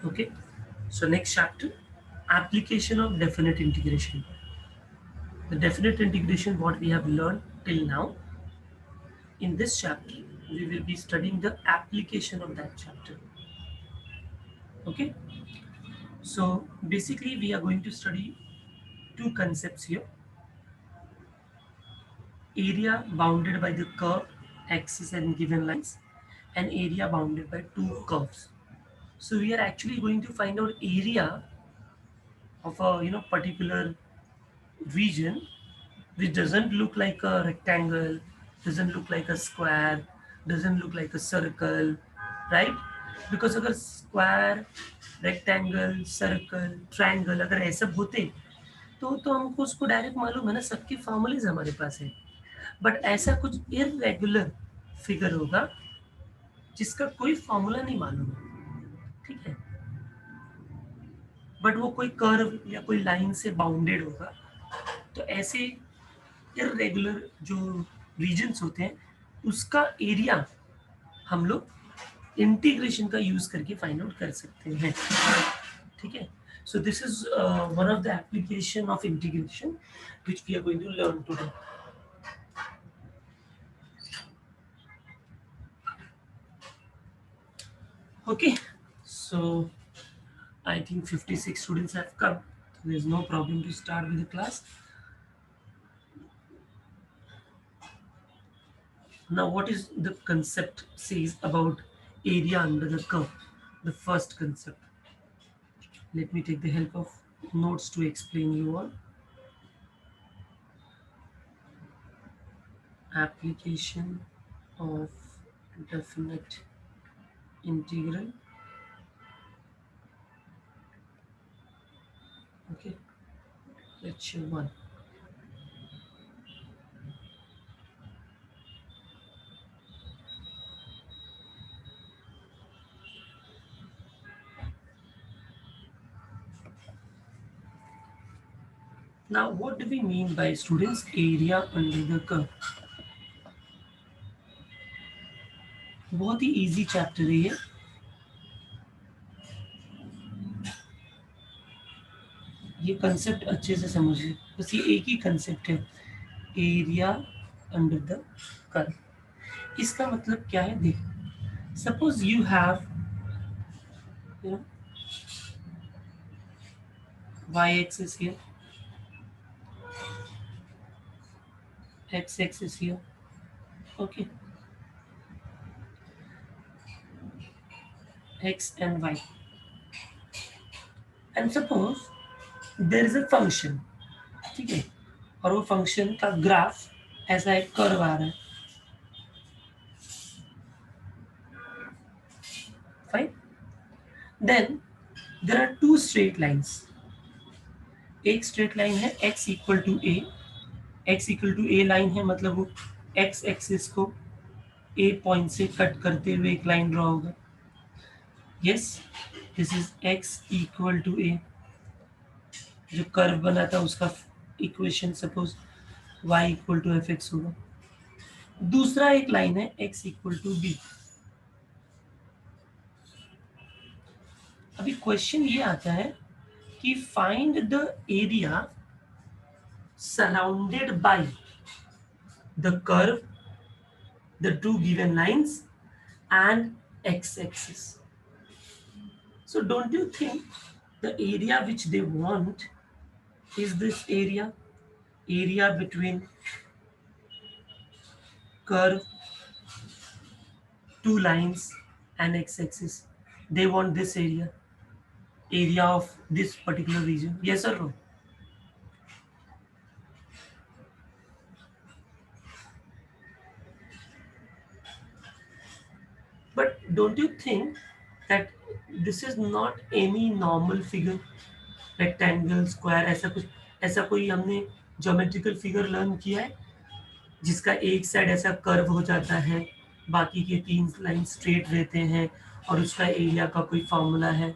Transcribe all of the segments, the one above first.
Okay, so next chapter, application of definite integration. The definite integration, what we have learned till now, in this chapter, we will be studying the application of that chapter. Okay, so basically, we are going to study two concepts here: area bounded by the curve, axis, and given lines, and area bounded by two curves. So we are actually going to find out area of a particular region which doesn't look like a rectangle, doesn't look like a square, doesn't look like a circle, right? Because अगर square, rectangle, circle, triangle अगर ऐसे होते तो हमको उसको direct मालूम है ना, सबके फॉर्मूलेज हमारे पास है. बट ऐसा कुछ इरेगुलर फिगर होगा जिसका कोई फॉर्मूला नहीं मालूम है, ठीक है, बट वो कोई कर्व या कोई लाइन से बाउंडेड होगा. तो ऐसे इरेगुलर जो रीजन्स होते हैं उसका एरिया हम लोग इंटीग्रेशन का यूज करके फाइंड आउट कर सकते हैं, ठीक है. So this is one of the application of integration which we are going to learn today. Okay, so I think 56 students have come. So there's no problem to start with the class. Now, what is the concept says about area under the curve? The first concept. Let me take the help of notes to explain you all. Application of definite integral. Okay, lecture 1. Now, what do we mean by students area under the curve? बहुत ही easy chapter है ये. ये concept अच्छे से समझिए, बस ये एक ही कंसेप्ट है, एरिया अंडर द कर्व. इसका मतलब क्या है, देखो, suppose you have y axis here, x axis here, okay, x and y, and suppose there is a function, ठीक है, और वो फंक्शन का ग्राफ ऐसा एक कर्व आ रहा है, fine. Then there are two straight lines. एक स्ट्रेट लाइन है x equal to A, x equal to A line है, मतलब वो x एक्सिस को ए पॉइंट से कट करते हुए एक लाइन ड्रॉ होगा. Yes, this is x equal to A. जो कर्व बना था उसका equation suppose y equal to F X होगा. दूसरा एक लाइन है x इक्वल टू बी. अभी क्वेश्चन ये आता है कि find the area surrounded by the curve, the two given lines and x-axis. So don't you think the area which they want is this area between curve, two lines and x-axis? They want this area of this particular region, yes or no? But don't you think that this is not any normal figure, rectangle, square, ऐसा कुछ, ऐसा कोई हमने geometrical figure learn किया है जिसका एक side ऐसा कर्व हो जाता है, बाकी के तीन लाइन स्ट्रेट रहते हैं और उसका एरिया का कोई फॉर्मूला है?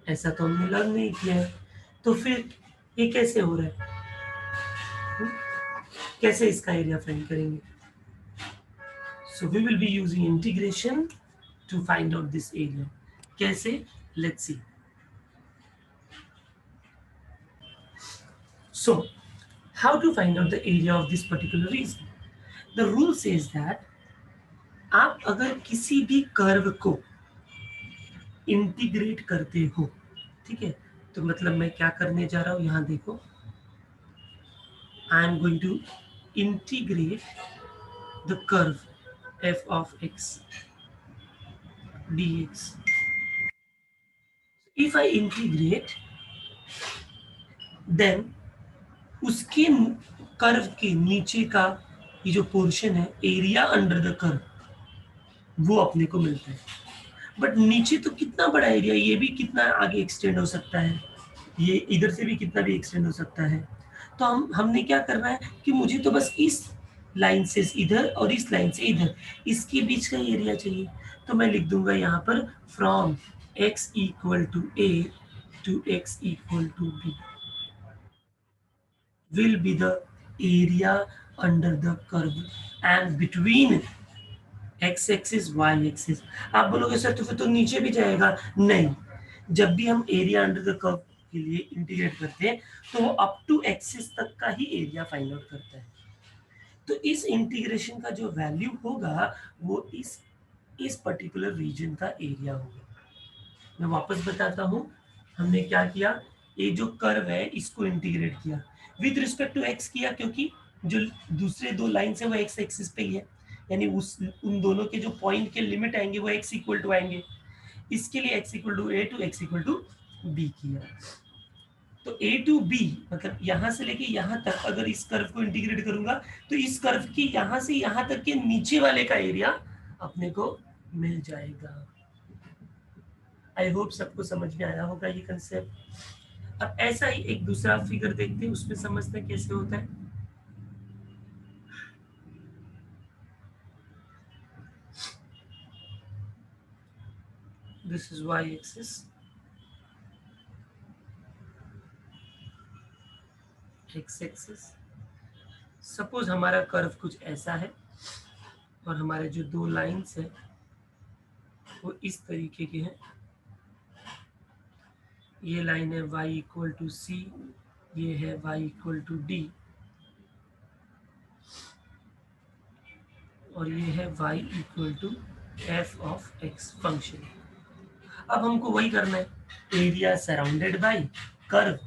ऐसा तो हमने लर्न नहीं किया है. तो फिर ये कैसे हो रहा है? कैसे इसका एरिया फाइंड करेंगे? So we will be using integration to find out this area. कैसे? Let's see. So how to find out the area of this particular region? The rule says that आप अगर किसी भी कर्व को integrate करते हो, ठीक है, तो मतलब मैं क्या करने जा रहा हूं, यहां देखो, I am going to integrate the curve f of x dx. if I integrate, then उसके कर्व के नीचे का ये जो पोर्शन है, एरिया अंडर द कर्व, वो अपने को मिलता है. बट नीचे तो कितना बड़ा एरिया, ये भी कितना आगे एक्सटेंड हो सकता है, ये इधर से भी कितना भी एक्सटेंड हो सकता है. तो हमने क्या करना है कि मुझे तो बस इस लाइन से इधर और इस लाइन से इधर, इसके बीच का एरिया चाहिए. तो मैं लिख दूंगा यहाँ पर from x equal to a to x equal to b will be the area under the curve and between x axis y axis. आप बोलोगे सर तो फिर तो नीचे भी जाएगा. नहीं, जब भी हम एरिया अंडर द कर्व के लिए इंटीग्रेट करते हैं तो वो अप टू एक्सिस तक का ही एरिया फाइंड आउट करता है. तो इस इंटीग्रेशन का जो वैल्यू होगा वो इस पर्टिकुलर रीजन का एरिया होगा. मैं वापस बताता हूँ, हमने क्या किया, ये जो कर्व है इसको इंटीग्रेट किया विद रिस्पेक्ट टू एक्स किया, क्योंकि जो दूसरे दो लाइन है वो एक्स एक्सिस पे ही है, यानी उन दोनों के जो पॉइंट के लिमिट आएंगे वो एक्स इक्वल टू आएंगे. इसके लिए X equal to A to X equal to B किया. तो ए टू बी मतलब यहां से लेके यहां तक अगर इस कर्व को इंटीग्रेट करूंगा तो इस कर्व की यहां से यहां तक के नीचे वाले का एरिया अपने को मिल जाएगा. आई होप सबको समझ में आया होगा ये कंसेप्ट. अब ऐसा ही एक दूसरा फिगर देखते हैं, उसमें समझते हैं कैसे होता है. This is y axis, x axis. Suppose हमारा कर्व कुछ ऐसा है और हमारे जो दो लाइंस है वो इस तरीके के हैं. ये लाइन है y इक्वल टू सी, ये है y इक्वल टू डी, और ये है y equal to F of X function. अब हमको वही करना है, area surrounded by curve,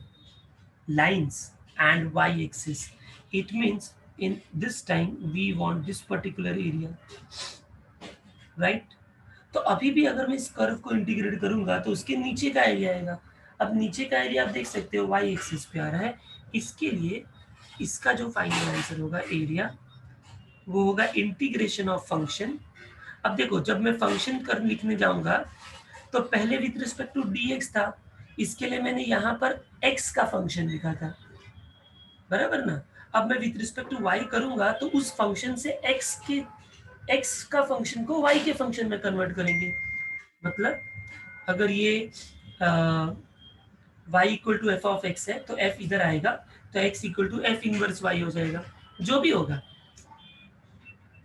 lines and y-axis. It means in this time we want this particular area, right? तो अभी भी अगर मैं इस कर्व को इंटीग्रेट करूंगा तो उसके नीचे का एरिया आएगा. अब नीचे का एरिया आप देख सकते हो y एक्सिस पे आ रहा है. इसके लिए इसका जो फाइनल आंसर होगा एरिया, वो होगा इंटीग्रेशन ऑफ फंक्शन. अब देखो, जब मैं फंक्शन कर लिखने जाऊंगा तो पहले विद रिस्पेक्ट टू dx था, इसके लिए मैंने यहाँ पर x का फंक्शन लिखा था, बराबर ना. अब मैं विद रिस्पेक्ट टू y करूंगा तो उस फंक्शन से x का फंक्शन को y के फंक्शन में कन्वर्ट करेंगे. मतलब अगर ये y equal to F of X है तो f इधर आएगा तो x equal to F inverse y हो जाएगा, जो भी होगा.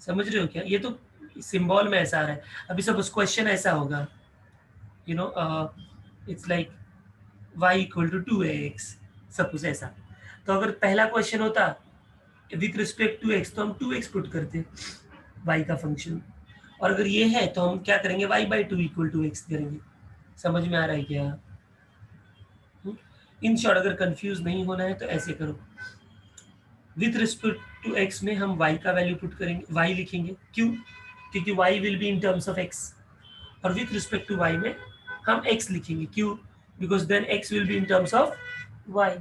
समझ रहे हो क्या? ये तो सिंबल में ऐसा आ रहा है. अभी सपोज क्वेश्चन ऐसा होगा, you know, it's like y equal to 2x, suppose ऐसा. तो अगर पहला क्वेश्चन होता विथ रिस्पेक्ट टू एक्स तो हम 2x पुट करते y का फंक्शन, और अगर ये है तो हम क्या करेंगे, y by two equal to X करेंगे. समझ में आ रहा है क्या? इन शॉर्ट अगर कंफ्यूज नहीं होना है तो ऐसे करो, विथ रिस्पेक्ट टू एक्स में हम y का वैल्यू पुट करेंगे, y लिखेंगे. क्यों? क्योंकि y will be in terms of x. और विथ रिस्पेक्ट टू y में हम x लिखेंगे. क्यों? Because then x will be in terms of y.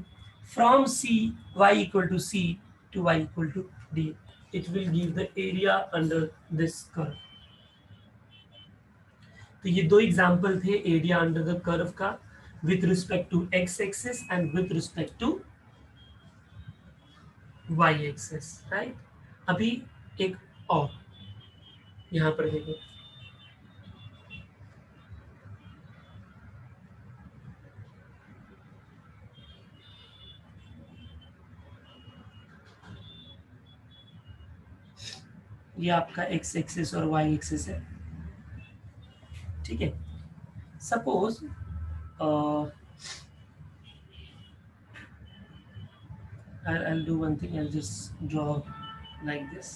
From C, y equal to C to y equal to D. It will give the area under this curve. तो ये दो examples थे area under the curve का, with respect to x axis and with respect to y axis, right. अभी एक और यहाँ पर देखो, ये आपका एक्स एक्सिस और वाई एक्सिस है, ठीक है। Suppose I'll do one thing, I'll just draw like this.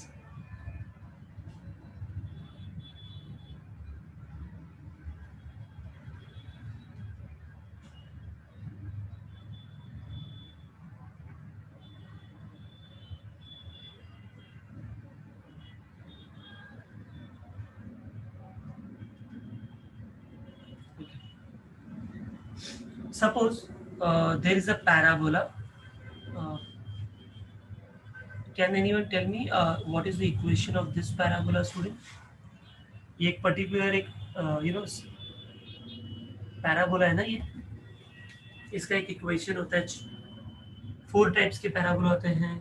Suppose there is a parabola. Uh, can anyone tell me what is the equation of this parabola, student? ये एक particular एक parabola है ना, ये इसका एक इक्वेशन होता है। 4 टाइप्स के पैराबोला होते हैं।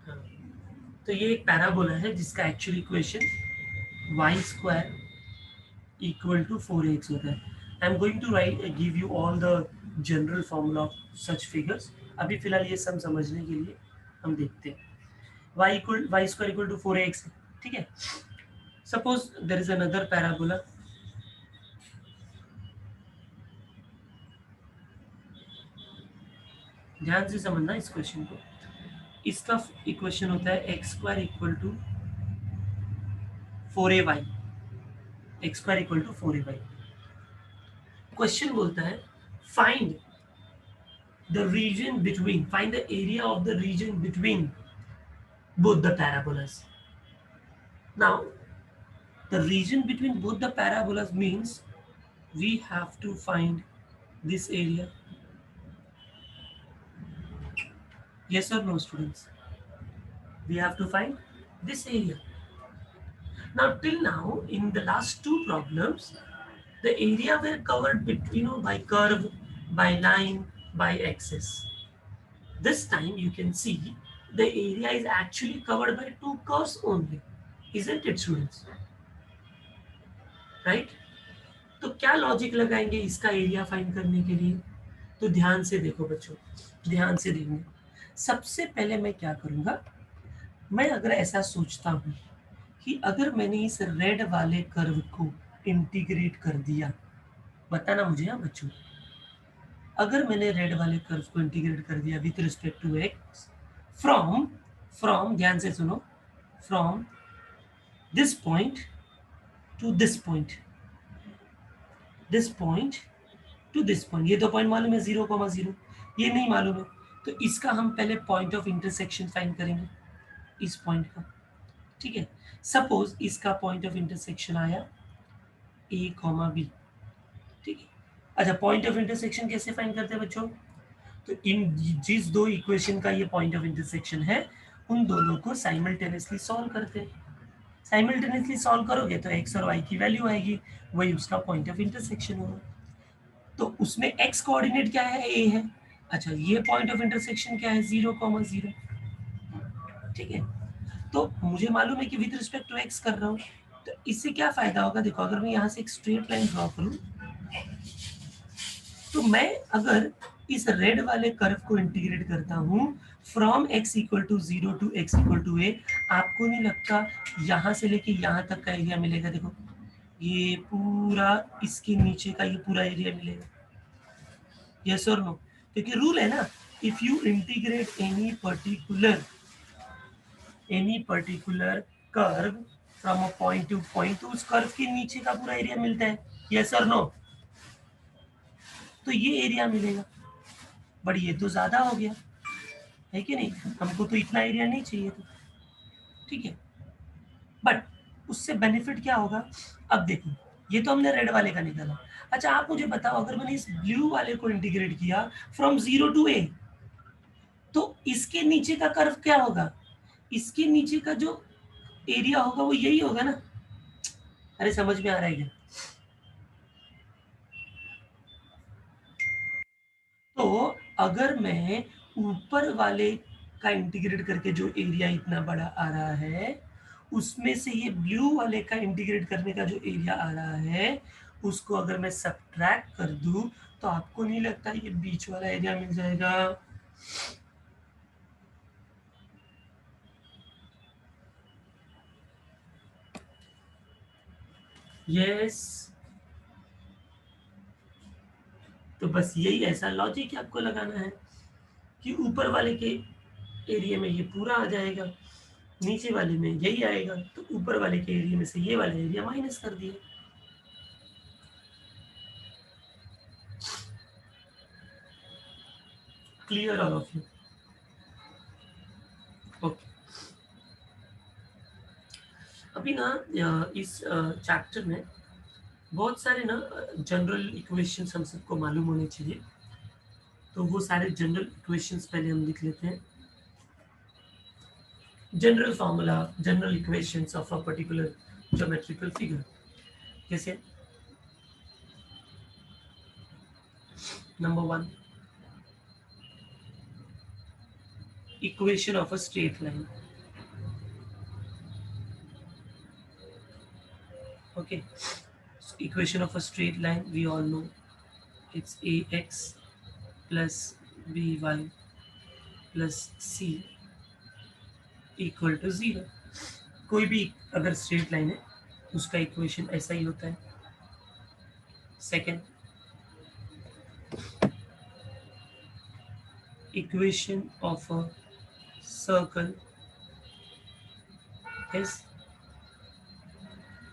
हाँ, तो ये एक पैराबोला है जिसका actual equation Y square equal to 4x होता है। I am going to write give you all the general formula of such figures. अभी फिलहाल ये सब समझने के लिए हम देखते हैं। Y square equal to 4x, ठीक है। Suppose there is another parabola, ध्यान से समझना इस क्वेश्चन को। इसका इक्वेशन होता है X square equal to 4ay, X square equal to 4ay। Question बोलता है find the region between, find the area of the region between both the parabolas. Now the region between both the parabolas means we have to find this area. Yes or no, students? We have to find this area. Now till now in the last two problems the area were covered between, by curve, by line, by axis. This time you can see the area is actually covered by two curves only, isn't it, students? Right? तो क्या logic लगाएंगे इसका area find करने के लिए? तो ध्यान से देखो बच्चों, ध्यान से देंगे। सबसे पहले मैं क्या करूंगा, मैं अगर ऐसा सोचता हूं कि अगर मैंने इस रेड वाले कर्व को इंटीग्रेट कर दिया, बताना मुझे हाँ बच्चों, अगर मैंने रेड वाले कर्व को इंटीग्रेट कर दिया with respect to x from ध्यान से सुनो, from this point to this point, this point to this point, ये दो पॉइंट मालूम है 0,0, ये नहीं मालूम है, तो इसका हम पहले पॉइंट ऑफ इंटरसेक्शन फाइंड करेंगे इस पॉइंट का, ठीक है। सपोज इसका पॉइंट ऑफ इंटरसेक्शन आया ए कॉमा बी, ठीक है। अच्छा, पॉइंट ऑफ इंटरसेक्शन कैसे फाइंड करते हैं बच्चों? तो इन जिस दो इक्वेशन का ये पॉइंट ऑफ इंटरसेक्शन है उन दोनों को साइमल्टेनियसली सॉल्व करते हैं। साइमल्टेनियसली सॉल्व करोगे तो एक्स और वाई की वैल्यू आएगी, वही उसका पॉइंट ऑफ इंटरसेक्शन होगा। तो उसमें एक्स कोऑर्डिनेट क्या है, ए है। अच्छा, ये पॉइंट ऑफ इंटरसेक्शन क्या है, 0,0, ठीक है। तो मुझे मालूम है कि विद रिस्पेक्ट टू एक्स कर रहा हूँ, तो इससे क्या फायदा होगा? देखो, अगर मैं यहाँ से एक स्ट्रेट लाइन ड्रॉ करूँ तो मैं अगर इस रेड वाले कर्व को इंटीग्रेट करता हूँ from x equal to 0 to x equal to a, आपको नहीं लगता यहाँ से लेके यहाँ तक का एरिया मिलेगा? देखो, ये पूरा इसके नीचे का ये पूरा एरिया मिलेगा। यस और नो? क्योंकि रूल है ना, if you integrate any particular curve from a point two point, तो उस कर्व के नीचे का पूरा एरिया मिलता है। यस और नो? तो ये एरिया मिलेगा, बट ये तो ज्यादा हो गया है कि नहीं? हमको तो इतना एरिया नहीं चाहिए था, ठीक है। बट उससे बेनिफिट क्या होगा? अब देखो, ये तो हमने रेड वाले का निकाला। अच्छा, आप मुझे बताओ, अगर मैंने इस ब्लू वाले को इंटीग्रेट किया फ्रॉम 0 टू a, तो इसके नीचे का कर्व क्या होगा? इसके नीचे का जो एरिया होगा वो यही होगा ना। अरे समझ में आ रहा है क्या? तो अगर मैं ऊपर वाले का इंटीग्रेट करके जो एरिया इतना बड़ा आ रहा है उसमें से ये ब्लू वाले का इंटीग्रेट करने का जो एरिया आ रहा है उसको अगर मैं सब्ट्रैक्ट कर दूं, तो आपको नहीं लगता ये बीच वाला एरिया मिल जाएगा? यस, तो बस यही ऐसा लॉजिक आपको लगाना है कि ऊपर वाले के एरिया में ये पूरा आ जाएगा, नीचे वाले में यही आएगा, तो ऊपर वाले के एरिया में से ये वाला एरिया माइनस कर दिया। Clear all of you? Okay. अभी ना इस चैप्टर में बहुत सारे ना जनरल इक्वेशंस हम सबको मालूम होने चाहिए, तो वो सारे जनरल इक्वेशंस पहले हम लिख लेते हैं। General formula, general equations of a particular geometrical figure, जैसे number 1, equation of a straight line. Okay, so equation of a straight line we all know it's ax plus by plus c equal to 0. कोई भी अगर straight line है उसका equation ऐसा ही होता है। Second, equation of a circle is,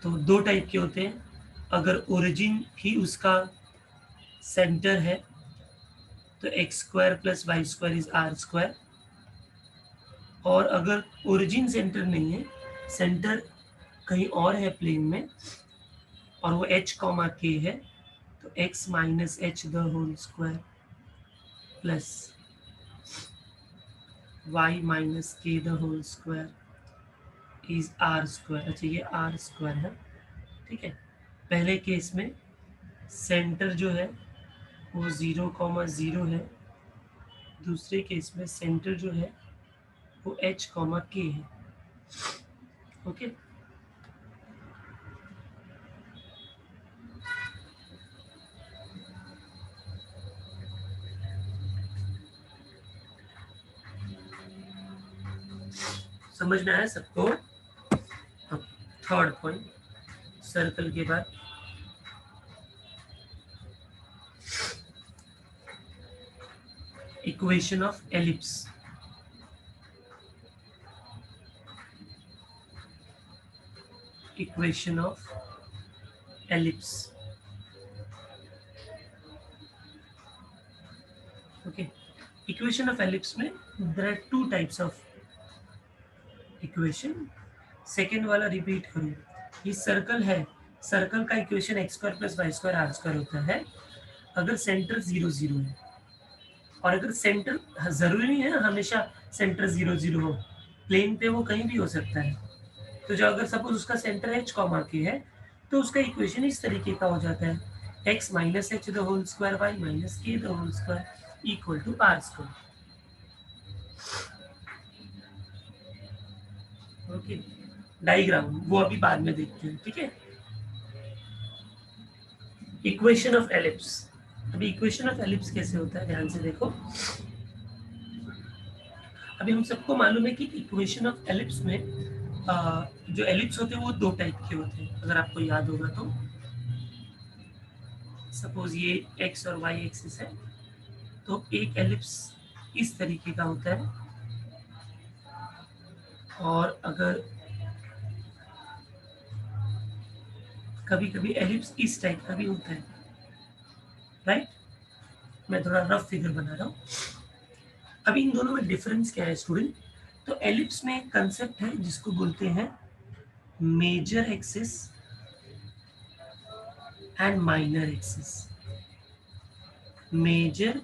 तो दो टाइप के होते हैं। अगर ओरिजिन ही उसका सेंटर है तो X square plus Y square is R square, और अगर ओरिजिन सेंटर नहीं है, सेंटर कहीं और है प्लेन में, और वो h कॉमा के है, तो x minus H the whole square plus y minus K the whole square is R square. अच्छा, ये आर स्क्वायर है, ठीक है। पहले केस में सेंटर जो है वो 0,0 है, दूसरे केस में सेंटर जो है वो h कॉमा के है। ओके, समझ में आया सबको? अब थर्ड पॉइंट, सर्कल के बाद equation of ellipse. Equation of ellipse, okay. Equation of ellipse में there are two types of equation. Second वाला रिपीट करूँ, ये सर्कल है, सर्कल का equation X square plus Y square R square होता है अगर सेंटर 0,0 है। और अगर सेंटर, जरूरी नहीं है हमेशा सेंटर 0,0 हो, प्लेन पे वो कहीं भी हो सकता है। तो जो अगर सपोज उसका सेंटर एच कॉमा के है, तो उसका इक्वेशन इस तरीके का हो जाता है, X minus H the whole square Y minus K the whole square equal to R square. Okay, diagram वो अभी बाद में देखते हैं, ठीक है। इक्वेशन ऑफ एलिप्स, अभी इक्वेशन ऑफ एलिप्स कैसे होता है ध्यान से देखो। अभी हम सबको मालूम है कि इक्वेशन ऑफ एलिप्स में जो एलिप्स होते हैं वो दो टाइप के होते हैं, अगर आपको याद होगा तो। सपोज ये एक्स और वाई एक्सिस है, तो एक एलिप्स इस तरीके का होता है, और अगर कभी कभी एलिप्स इस टाइप का भी होता है, राइट। मैं थोड़ा रफ फिगर बना रहा हूँ। अभी इन दोनों में डिफरेंस क्या है स्टूडेंट? तो एलिप्स में एक कंसेप्ट है जिसको बोलते हैं major axis and minor axis. Major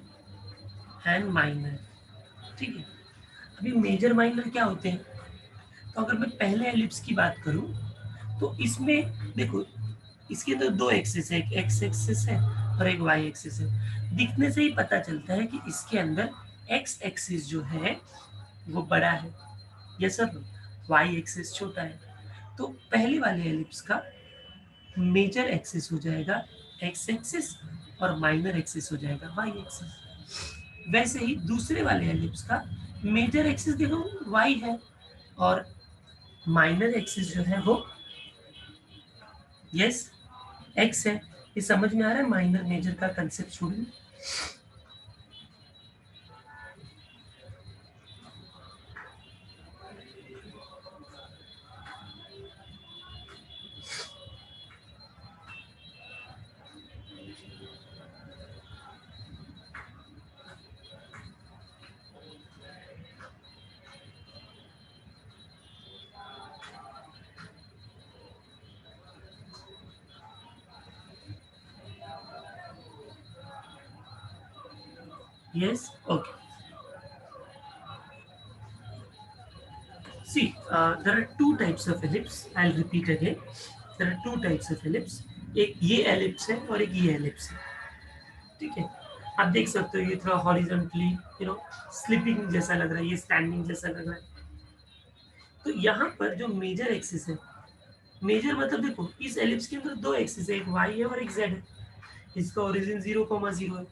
and minor, ठीक है। अभी मेजर माइनर क्या होते हैं? तो अगर मैं पहले एलिप्स की बात करूं, तो इसमें देखो, इसके अंदर दो एक्सिस है, एक एक्स एक्सिस है और एक वाई एक्सिस है। दिखने से ही पता चलता है कि इसके अंदर एक्स एक्सिस जो है वो बड़ा है, यस सर, वाई एक्सिस छोटा है। तो पहले वाले एलिप्स का मेजर एक्सिस हो जाएगा एक्स एक्सिस और माइनर एक्सिस हो जाएगा वाई एक्सिस। वैसे ही दूसरे वाले एलिप्स का मेजर एक्सिस देखो वाई है, और माइनर एक्सिस जो है वो, यस, एक्स है, ये समझ में आ रहा है माइनर मेजर का concept student? Yes, okay. See, there are two types of ellipse. I'll repeat again. There are two types of ellipse. एक ये एलिप्स है और एक ये एलिप्स है, ठीक है? आप देख सकते हो ये थोड़ा हॉरिजॉन्टली स्लिपिंग जैसा लग रहा है, ये स्टैंडिंग जैसा लग रहा है। तो यहाँ पर जो मेजर एक्सिस है, मेजर मतलब देखो इस एलिप्स के अंदर दो एक्सिस है, एक वाई है और एक जेड है। इसका ओरिजिन 0,0 है,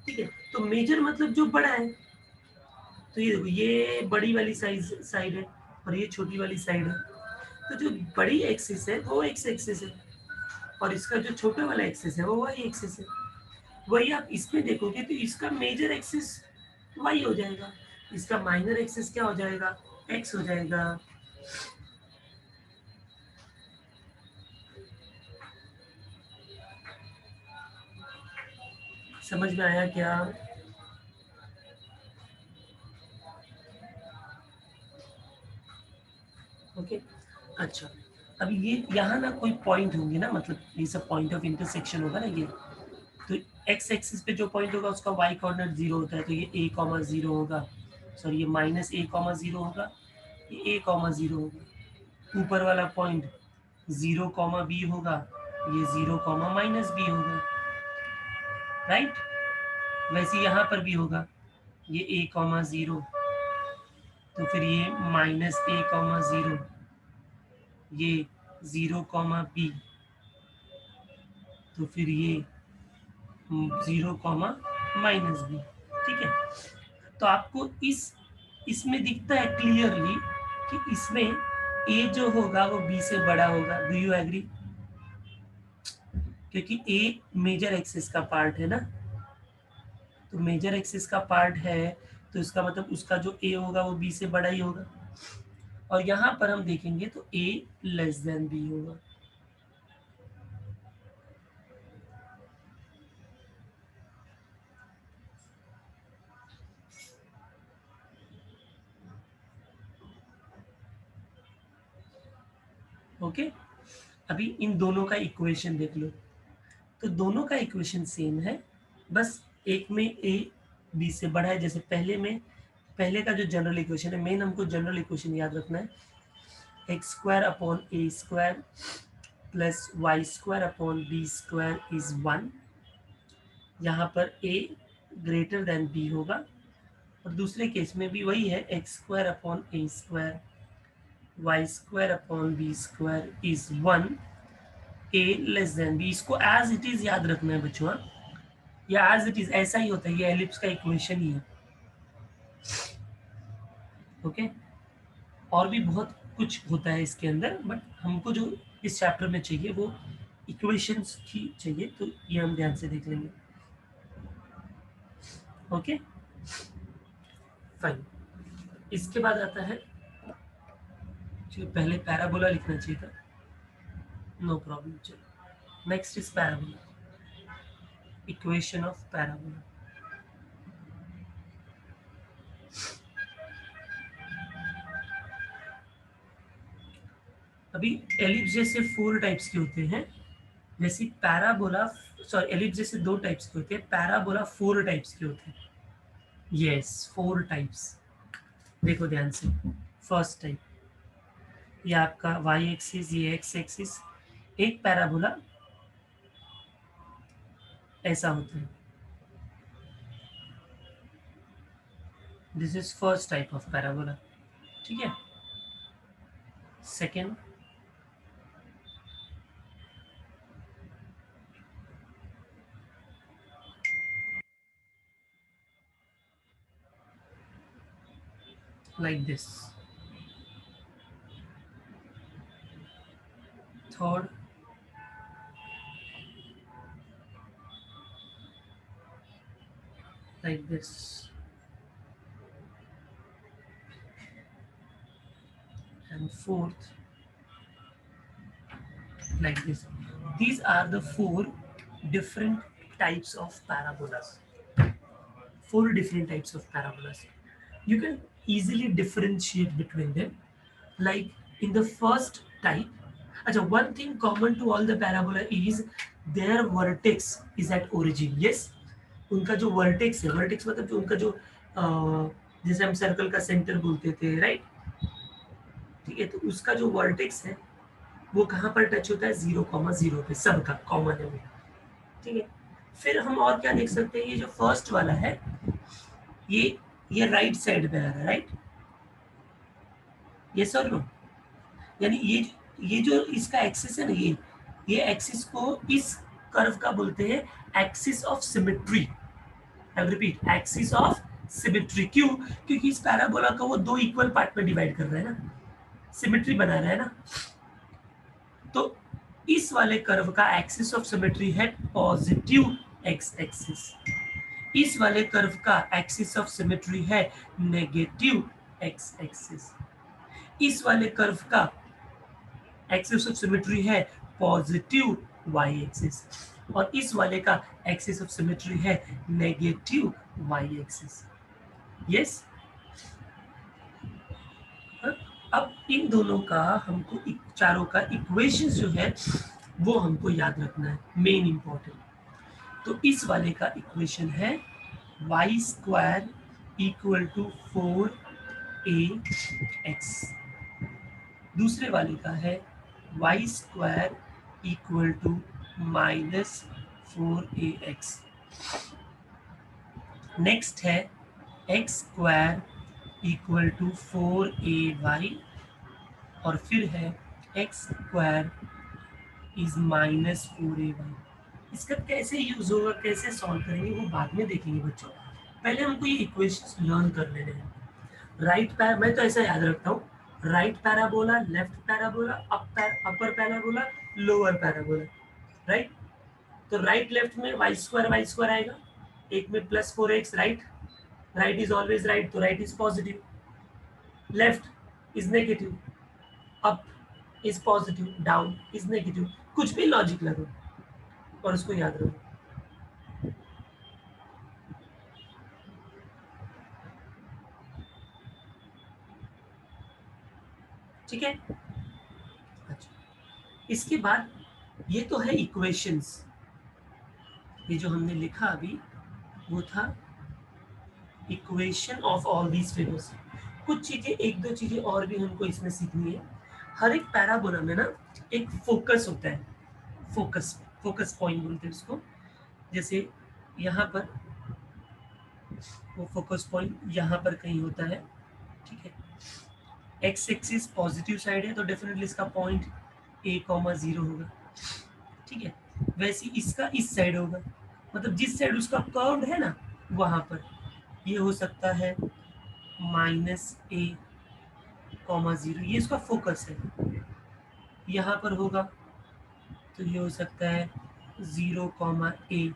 ठीक है? तो मेजर मतलब जो बड़ा है। तो ये देखो ये बड़ी वाली साइड है और ये छोटी वाली साइड है। तो जो बड़ी एक्सिस है वो एक्स एक्सिस है और इसका जो छोटा वाला एक्सिस है वो वाई एक्सिस है। वही आप इसमें देखोगे तो इसका मेजर एक्सिस वाई हो जाएगा, इसका माइनर एक्सिस क्या हो जाएगा, एक्स हो जाएगा। समझ में आया क्या? ओके, अच्छा। अब ये यहाँ ना कोई पॉइंट होंगे ना, मतलब ये सब पॉइंट ऑफ इंटरसेक्शन होगा ना ये। तो एक्स एक्सिस पे जो पॉइंट होगा उसका वाई कोऑर्डिनेट 0 होता है, तो ये a कॉमा 0 होगा, सॉरी ये माइनस a कॉमा 0 होगा, ये a कॉमा 0 होगा। ऊपर वाला पॉइंट 0 कॉमा b होगा, ये 0 कॉमा माइनस b होगा, राइट? वैसे यहाँ पर भी होगा, ये a कॉमा 0, तो फिर ये माइनस a कॉमा 0, ये 0 कॉमा b, तो फिर ये 0 कॉमा माइनस b, ठीक है? तो आपको इसमें दिखता है क्लियरली कि इसमें a जो होगा वो b से बड़ा होगा। Do you agree? क्योंकि a मेजर एक्सिस का पार्ट है ना, तो मेजर एक्सिस का पार्ट है, तो इसका मतलब उसका जो a होगा वो b से बड़ा ही होगा। और यहाँ पर हम देखेंगे तो a लेस देन b होगा। ओके, अभी इन दोनों का इक्वेशन देख लो। तो दोनों का इक्वेशन सेम है, बस एक में a b से बड़ा है। जैसे पहले का जो जनरल इक्वेशन है, मेन हमको जनरल इक्वेशन याद रखना है, X square upon A square plus Y square upon B square is 1। यहाँ पर a ग्रेटर देन b होगा, और दूसरे केस में भी वही है, X square upon A square Y square upon B square is 1, a less than b। इसको एज इट इज याद रखना है बच्चों, या एज इट इज ऐसा ही होता है, ये एलिप्स का इक्वेशन ही है। ओके, और भी बहुत कुछ होता है इसके अंदर, बट हमको जो इस चैप्टर में चाहिए वो इक्वेशंस ही चाहिए, तो ये हम ध्यान से देख लेंगे। Okay fine. इसके बाद आता है, जो पहले पैराबोला लिखना चाहिए था, नो प्रॉब्लम। चलो next is parabola, equation of parabola. अभी एलिप्स जैसे 4 टाइप्स के होते हैं, वैसे पैराबोला, सॉरी एलिप्स जैसे 2 टाइप्स के होते हैं, पैराबोला 4 टाइप्स के होते हैं। Yes, 4 types. देखो ध्यान से, फर्स्ट टाइप, ये आपका वाई एक्सिस, ये एक्स एक्सिस, एक पैराबोला ऐसा होता है। This is first type of parabola, ठीक है? Second, like this. Third, like this, and fourth like this. These are the four different types of parabolas. Four different types of parabolas. You can easily differentiate between them. Like in the first type, one thing common to all the parabola is their vertex is at origin. Yes, उनका जो vertex है, vertex मतलब जो उनका जो जैसे हम circle का सेंटर बोलते थे, राइट? ठीक है, तो उसका जो वर्टेक्स है वो कहाँ पर टच होता है? 0,0 पे, सबका कॉमन है वो। ठीक है, फिर हम और क्या देख सकते हैं? ये जो फर्स्ट वाला है, ये राइट साइड पे आ रहा है, राइट? ये सर नो, यानी ये जो इसका एक्सिस है ना, ये एक्सिस को इस कर्व का बोलते हैं axis of symmetry. I will repeat, axis of symmetry. क्यों? क्योंकि इस पैराबोला को वो दो इक्वल पार्ट में डिवाइड कर रहा है ना, सिमेट्री बना रहा है ना। तो इस वाले कर्व का एक्सिस ऑफ सिमेट्री है पॉजिटिव एक्स एक्सिस, इस वाले कर्व का एक्सिस ऑफ सिमेट्री है नेगेटिव एक्स एक्सिस, इस वाले कर्व का एक्सिस ऑफ सिमेट्री है पॉजिटिव वाई एक्सिस, और इस वाले का एक्सिस ऑफ सिमेट्री है नेगेटिव वाई एक्सिस। यस, अब इन दोनों का हमको चारों का इक्वेशंस जो है वो हमको याद रखना है, मेन इंपॉर्टेंट। तो इस वाले का इक्वेशन है Y square equal to 4ax, दूसरे वाले का है Y square equal to -4ax। Next है X square equal to 4ay, और फिर है एक्स स्क्वायर इज -4ay। इसका कैसे यूज होगा, कैसे सॉल्व करेंगे, वो बाद में देखेंगे बच्चों। पहले हमको ये इक्वेशंस लर्न कर लेने हैं। मैं तो ऐसा याद रखता हूँ, right parabola, left parabola, upper parabola, lower parabola, right? तो राइट लेफ्ट में वाई स्क्वायर आएगा, एक में +4x, right? Right is always right, तो right is positive, left is negative, up is positive, down is negative. कुछ भी logic लगो और उसको याद रखो। ठीक है, अच्छा, इसके बाद ये तो है इक्वेशंस। ये जो हमने लिखा अभी वो था equation of all these figures. कुछ चीजें, एक दो चीजें और भी हमको इसमें सीखनी है। हर एक पैराबोला में ना एक फोकस होता है, फोकस पॉइंट बोलते हैं उसको। जैसे यहाँ पर वो फोकस पॉइंट यहाँ पर कहीं होता है, ठीक है? एक्स एक्सिस पॉजिटिव साइड है तो डेफिनेटली इसका पॉइंट a,0 होगा, ठीक है? वैसे इसका इस साइड होगा, मतलब जिस साइड उसका कर्व है ना वहां पर ये हो सकता है -a,0, ये इसका फोकस है। यहाँ पर होगा तो ये हो सकता है 0,a,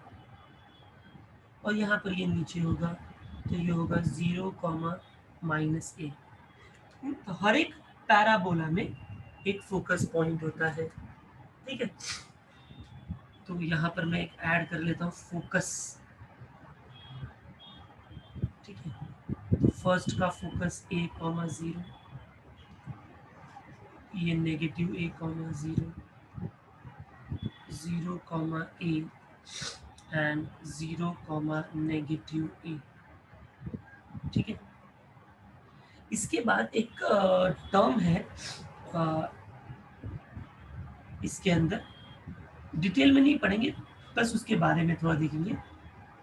और यहाँ पर ये नीचे होगा तो ये होगा 0,-a। तो हर एक पैराबोला में एक फोकस पॉइंट होता है, ठीक है? तो यहाँ पर मैं एक ऐड कर लेता हूँ फोकस, ठीक है? तो फर्स्ट का फोकस a,0, ये negative a,0, 0,a and 0,-a, ठीक है? इसके बाद एक टर्म है इसके अंदर, डिटेल में नहीं पढ़ेंगे, बस उसके बारे में थोड़ा देखेंगे।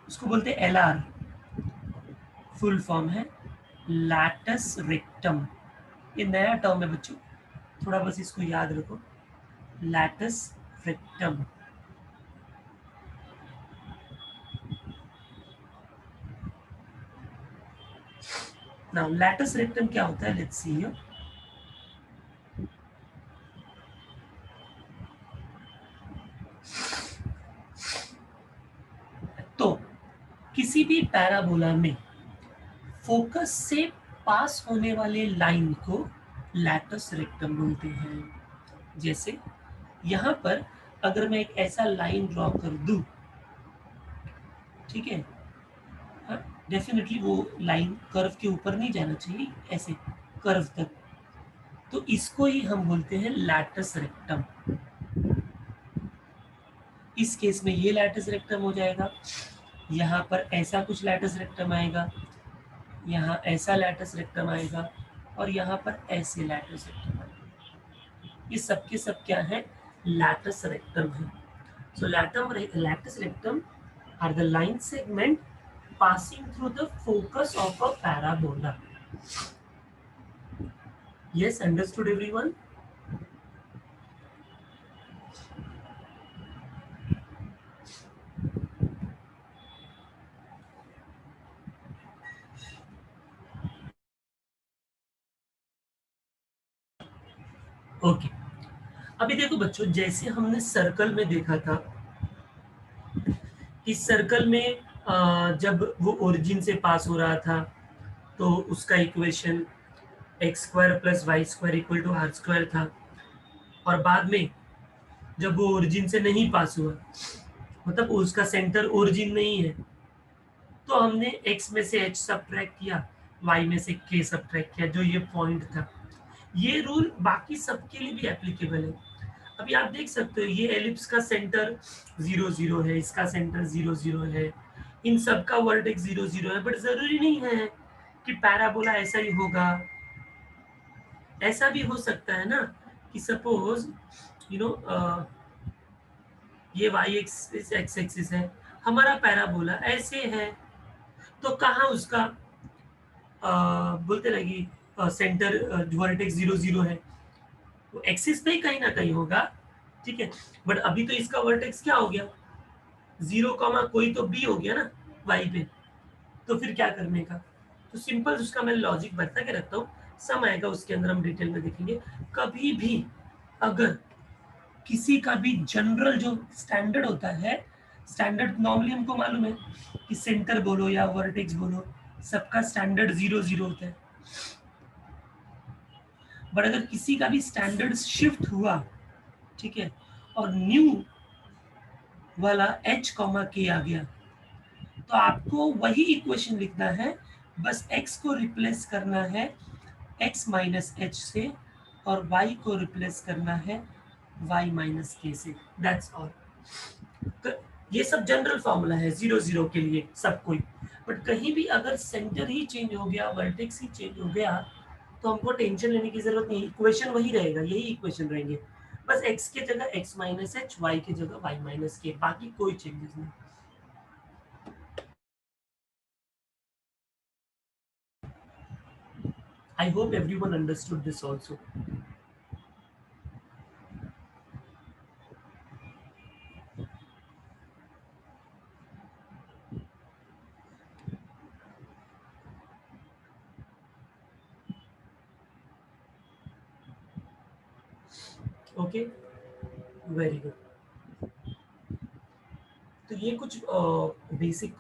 उसको बोलते हैं LR, फुल फॉर्म है लैटस रेक्टम। ये नया टर्म है बच्चों, थोड़ा बस इसको याद रखो, latus rectum. Now latus rectum क्या होता है, लेट्स सी हियर। तो किसी भी पैराबोला में फोकस से पास होने वाले लाइन को लैटस रेक्टम बोलते हैं। जैसे यहाँ पर अगर मैं एक ऐसा लाइन ड्रॉ कर दूं, ठीक है, हाँ, डेफिनेटली वो लाइन कर्व के ऊपर नहीं जाना चाहिए, ऐसे कर्व तक, तो इसको ही हम बोलते हैं लैटस रेक्टम। इस केस में ये लैटस रेक्टम हो जाएगा, यहाँ पर ऐसा कुछ लैटस रेक्टम आएगा, यहाँ ऐसा लैटस रेक्टम आएगा, और यहाँ पर ऐसे लैटस रेक्टम आएगा। ये सब के सब क्या है? लैटस रेक्टम है। So latus rectum are the line segment passing through the focus of a parabola. Yes, understood everyone? Okay, अभी देखो बच्चों, जैसे हमने सर्कल में देखा था कि सर्कल में जब वो ओरिजिन से पास हो रहा था तो उसका equation X square plus Y square equal to R square था, और बाद में जब वो ओरिजिन से नहीं पास हुआ, मतलब उसका सेंटर ओरिजिन नहीं है, तो हमने x में से h सब्ट्रैक्ट किया, y में से k सब्ट्रैक्ट किया, जो ये पॉइंट था। ये रूल बाकी सबके लिए भी एप्लीकेबल है। अभी आप देख सकते हो ये एलिप्स का सेंटर 0 0 है, इसका सेंटर 0 0 है, इन सब का वर्टेक्स 0 0 है, बट जरूरी नहीं है कि पैराबोला ऐसा ही होगा। ऐसा भी हो सकता है ना कि सपोज यू नो ये y एक्सिस x एक्सिस है, हमारा पैराबोला ऐसे है, तो कहाँ उसका बोलते ना कि सेंटर वर्टेक्स 0 0 है, वो एक्सिस पे ही कहीं ना कहीं होगा, ठीक है। बट अभी तो इसका वर्टेक्स क्या हो गया, 0 कॉमा कोई तो b हो गया ना y पे, तो फिर क्या करने का? तो सिंपल उसका मैं लॉजिक बता के रखता हूँ, सम आएगा उसके अंदर, हम डिटेल में देखेंगे। कभी भी अगर किसी का भी जनरल जो स्टैंडर्ड होता है, स्टैंडर्ड नॉर्मली हमको मालूम है कि सेंटर बोलो या वर्टेक्स बोलो, सबका स्टैंडर्ड 0 0 होता है। बट अगर किसी का भी स्टैंडर्ड शिफ्ट हुआ, ठीक है, और न्यू वाला h कॉमा के आ गया, तो आपको वही इक्वेशन लिखना है, बस x को रिप्लेस करना है x माइनस एच से, और y को रिप्लेस करना है y माइनस के से, दैट्स ऑल। ये सब जनरल फॉर्मूला है 0 0 के लिए सब कोई। बट कहीं भी अगर सेंटर ही चेंज हो गया, वर्टेक्स ही चेंज हो गया, तो हमको टेंशन लेने की जरूरत नहीं, इक्वेशन वही रहेगा, यही इक्वेशन रहेंगे, बस x के जगह x माइनस एच, y की जगह y माइनस के, बाकी कोई चेंजेस नहीं। I hope everyone understood this also. Okay, very good. तो ये कुछ बेसिक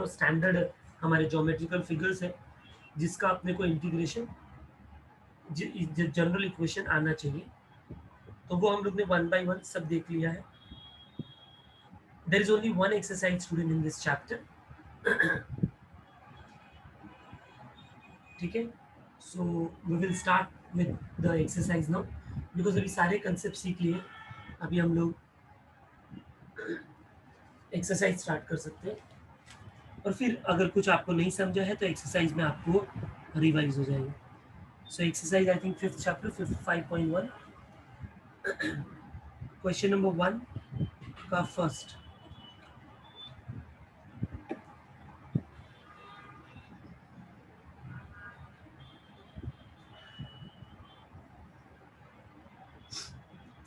स्टैंडर्ड हमारे ज्योमेट्रिकल फिगर्स है, जिसका अपने को इंटीग्रेशन जनरल इक्वेशन आना चाहिए, तो वो हम लोग ने वन बाय वन सब देख लिया है। There is only one exercise student in this chapter, ठीक है। So we will start with the exercise now, because अभी सारे कंसेप्ट सीख लिए, अभी हम लोग एक्सरसाइज स्टार्ट कर सकते हैं, और फिर अगर कुछ आपको नहीं समझा है तो एक्सरसाइज में आपको रिवाइज हो जाएगा। So exercise I think fifth chapter 5.1 question number 1 का फर्स्ट,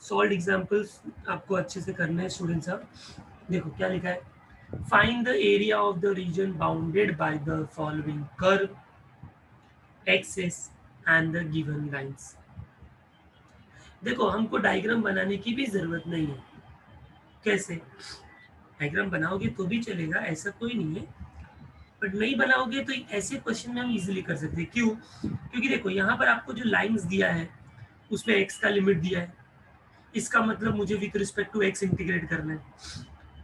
सॉल्व एग्जांपल्स आपको अच्छे से करने हैं स्टूडेंट साहब। देखो क्या लिखा है, find the area of the reason bounded by the following curve axis and the given lines. देखो हमको डायग्राम बनाने की भी जरूरत नहीं है। कैसे? डायग्राम बनाओगे तो भी चलेगा, ऐसा कोई नहीं है, बट नहीं बनाओगे तो ऐसे क्वेश्चन में हम इजीली कर सकते हैं। क्यों? क्योंकि देखो यहाँ पर आपको जो लाइंस दिया है उसमें एक्स का लिमिट दिया है, इसका मतलब मुझे with respect to X integrate करना है।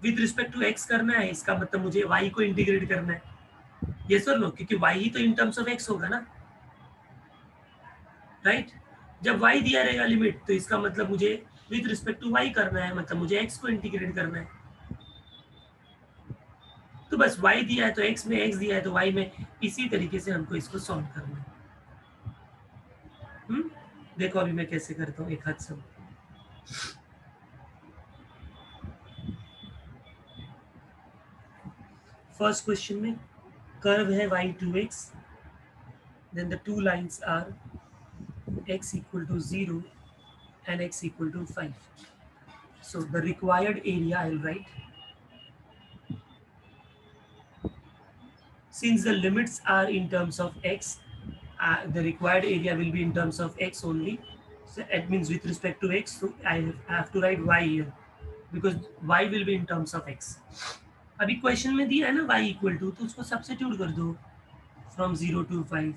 विथ रिस्पेक्ट टू एक्स करना है, इसका मतलब मुझे वाई को इंटीग्रेट करना है। ये सर नो, क्योंकि वाई ही तो इन टर्म्स ऑफ एक्स होगा ना, राइट? जब वाई दिया रहेगा लिमिट, तो इसका मतलब मुझे विथ रिस्पेक्ट टू वाई करना है, मतलब मुझे एक्स को इंटीग्रेट करना है। तो बस y दिया है तो x में, x दिया है तो y में, इसी तरीके से हमको इसको सॉल्व करना है। देखो अभी मैं कैसे करता हूँ एक हाथ से। फर्स्ट क्वेश्चन में कर्व है y 2x, then the two lines are x equal to 0 and x equal to 5. So the required area I'll write, since the limits are in terms of x, the required area will be in terms of x only. So it means with respect to x, so I have to write y here because y will be in terms of x. अभी question में दिया है ना y equal to, तो उसको substitute कर दो from 0 to 5,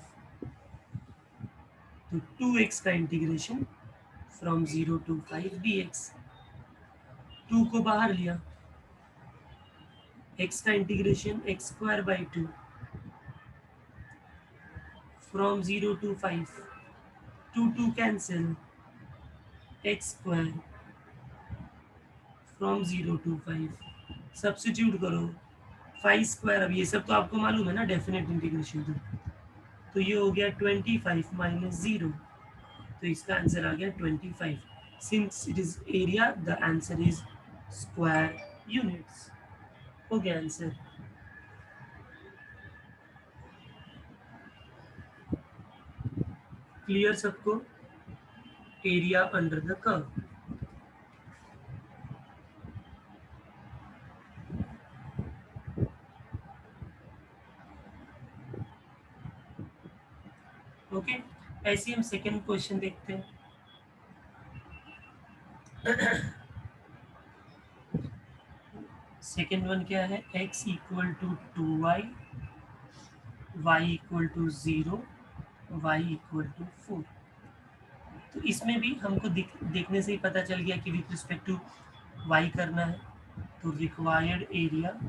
तो 2x का इंटीग्रेशन फ्रॉम 0 to 5 dx, 2 को बाहर लिया, x का integration x square by 2 from 0 to 5, 2 cancel, x square from 0 to 5, substitute करो 5 स्क्वायर, अब ये सब तो आपको मालूम है ना डेफिनेट इंटीग्रेशन, तो ये हो गया 25 माइनस 0, तो इसका आंसर आ गया 25। Since it is area, the answer is square units. हो गया आंसर। क्लियर सबको? Area under the curve. Okay, ऐसे हम सेकेंड क्वेश्चन देखते हैं। सेकेंड वन क्या है? x equal to 2y, y equal to 0, y equal to 4। तो इसमें भी हमको देखने से ही पता चल गया कि विथ रिस्पेक्ट टू y करना है, तो required area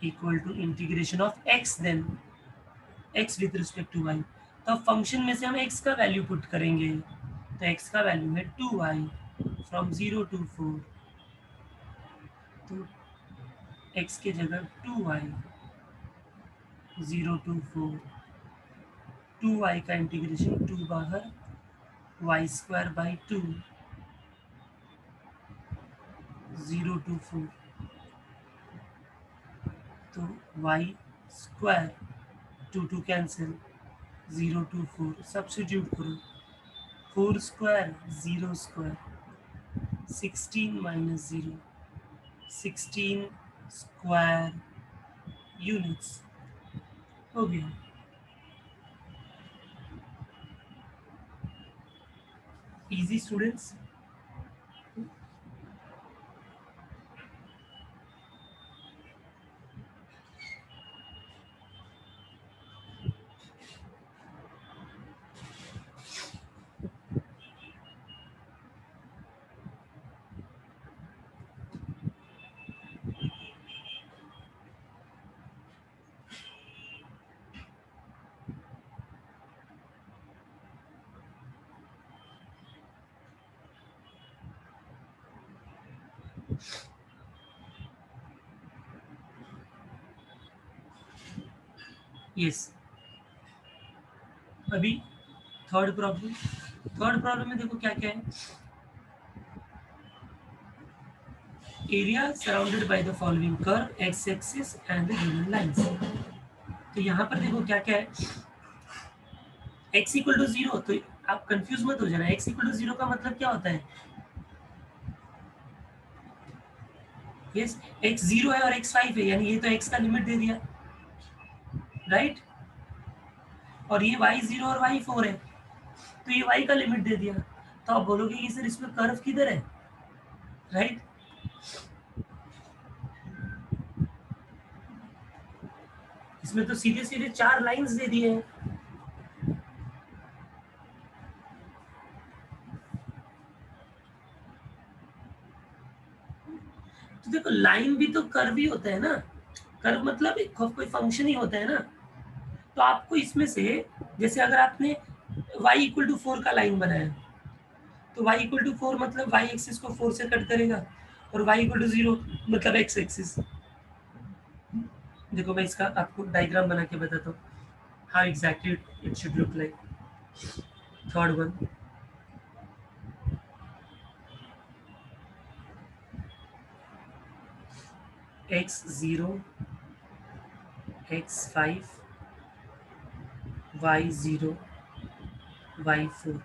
equal to integration of x, then x with respect to y। तो अब फंक्शन में से हम x का वैल्यू पुट करेंगे, तो x का वैल्यू है 2y फ्रॉम 0 to 4, तो x के जगह 2y, 0 to 4, 2y का इंटीग्रेशन 2 बाहर, y स्क्वायर बाई 2, 0 to 4, तो y square, 2 cancel, 0 to 4, substitute करो, 4 square 0 square, 16 minus 0, 16 square units. हो गया। Easy students. यस, अभी थर्ड प्रॉब्लम। थर्ड प्रॉब्लम में देखो क्या क्या है। Area surrounded by the following curve, x axis and the given lines. तो यहाँ पर देखो क्या क्या है। x इक्वल टू 0, तो आप कंफ्यूज मत हो जाना, x इक्वल टू 0 का मतलब क्या होता है? यस, x 0 है और x 5 है, यानी ये तो x का लिमिट दे दिया, राइट? और ये y 0 और y 4 है, तो ये y का लिमिट दे दिया। तो आप बोलोगे कि सर इसमें कर्व किधर है? राइट। इसमें तो सीधे सीधे 4 लाइंस दे दिए हैं। तो देखो लाइन भी तो कर्व ही होता है ना, कर्व मतलब कोई फंक्शन ही होता है ना। तो आपको इसमें से, जैसे अगर आपने y इक्वल टू 4 का लाइन बनाया, तो y इक्वल टू 4 मतलब y एक्सिस को 4 से कट करेगा, और y इक्वल टू 0 मतलब x एक्सिस। देखो मैं इसका आपको डायग्राम बना के बताता हूँ how exactly it should look like. Third one, x0 x5 y0 y4,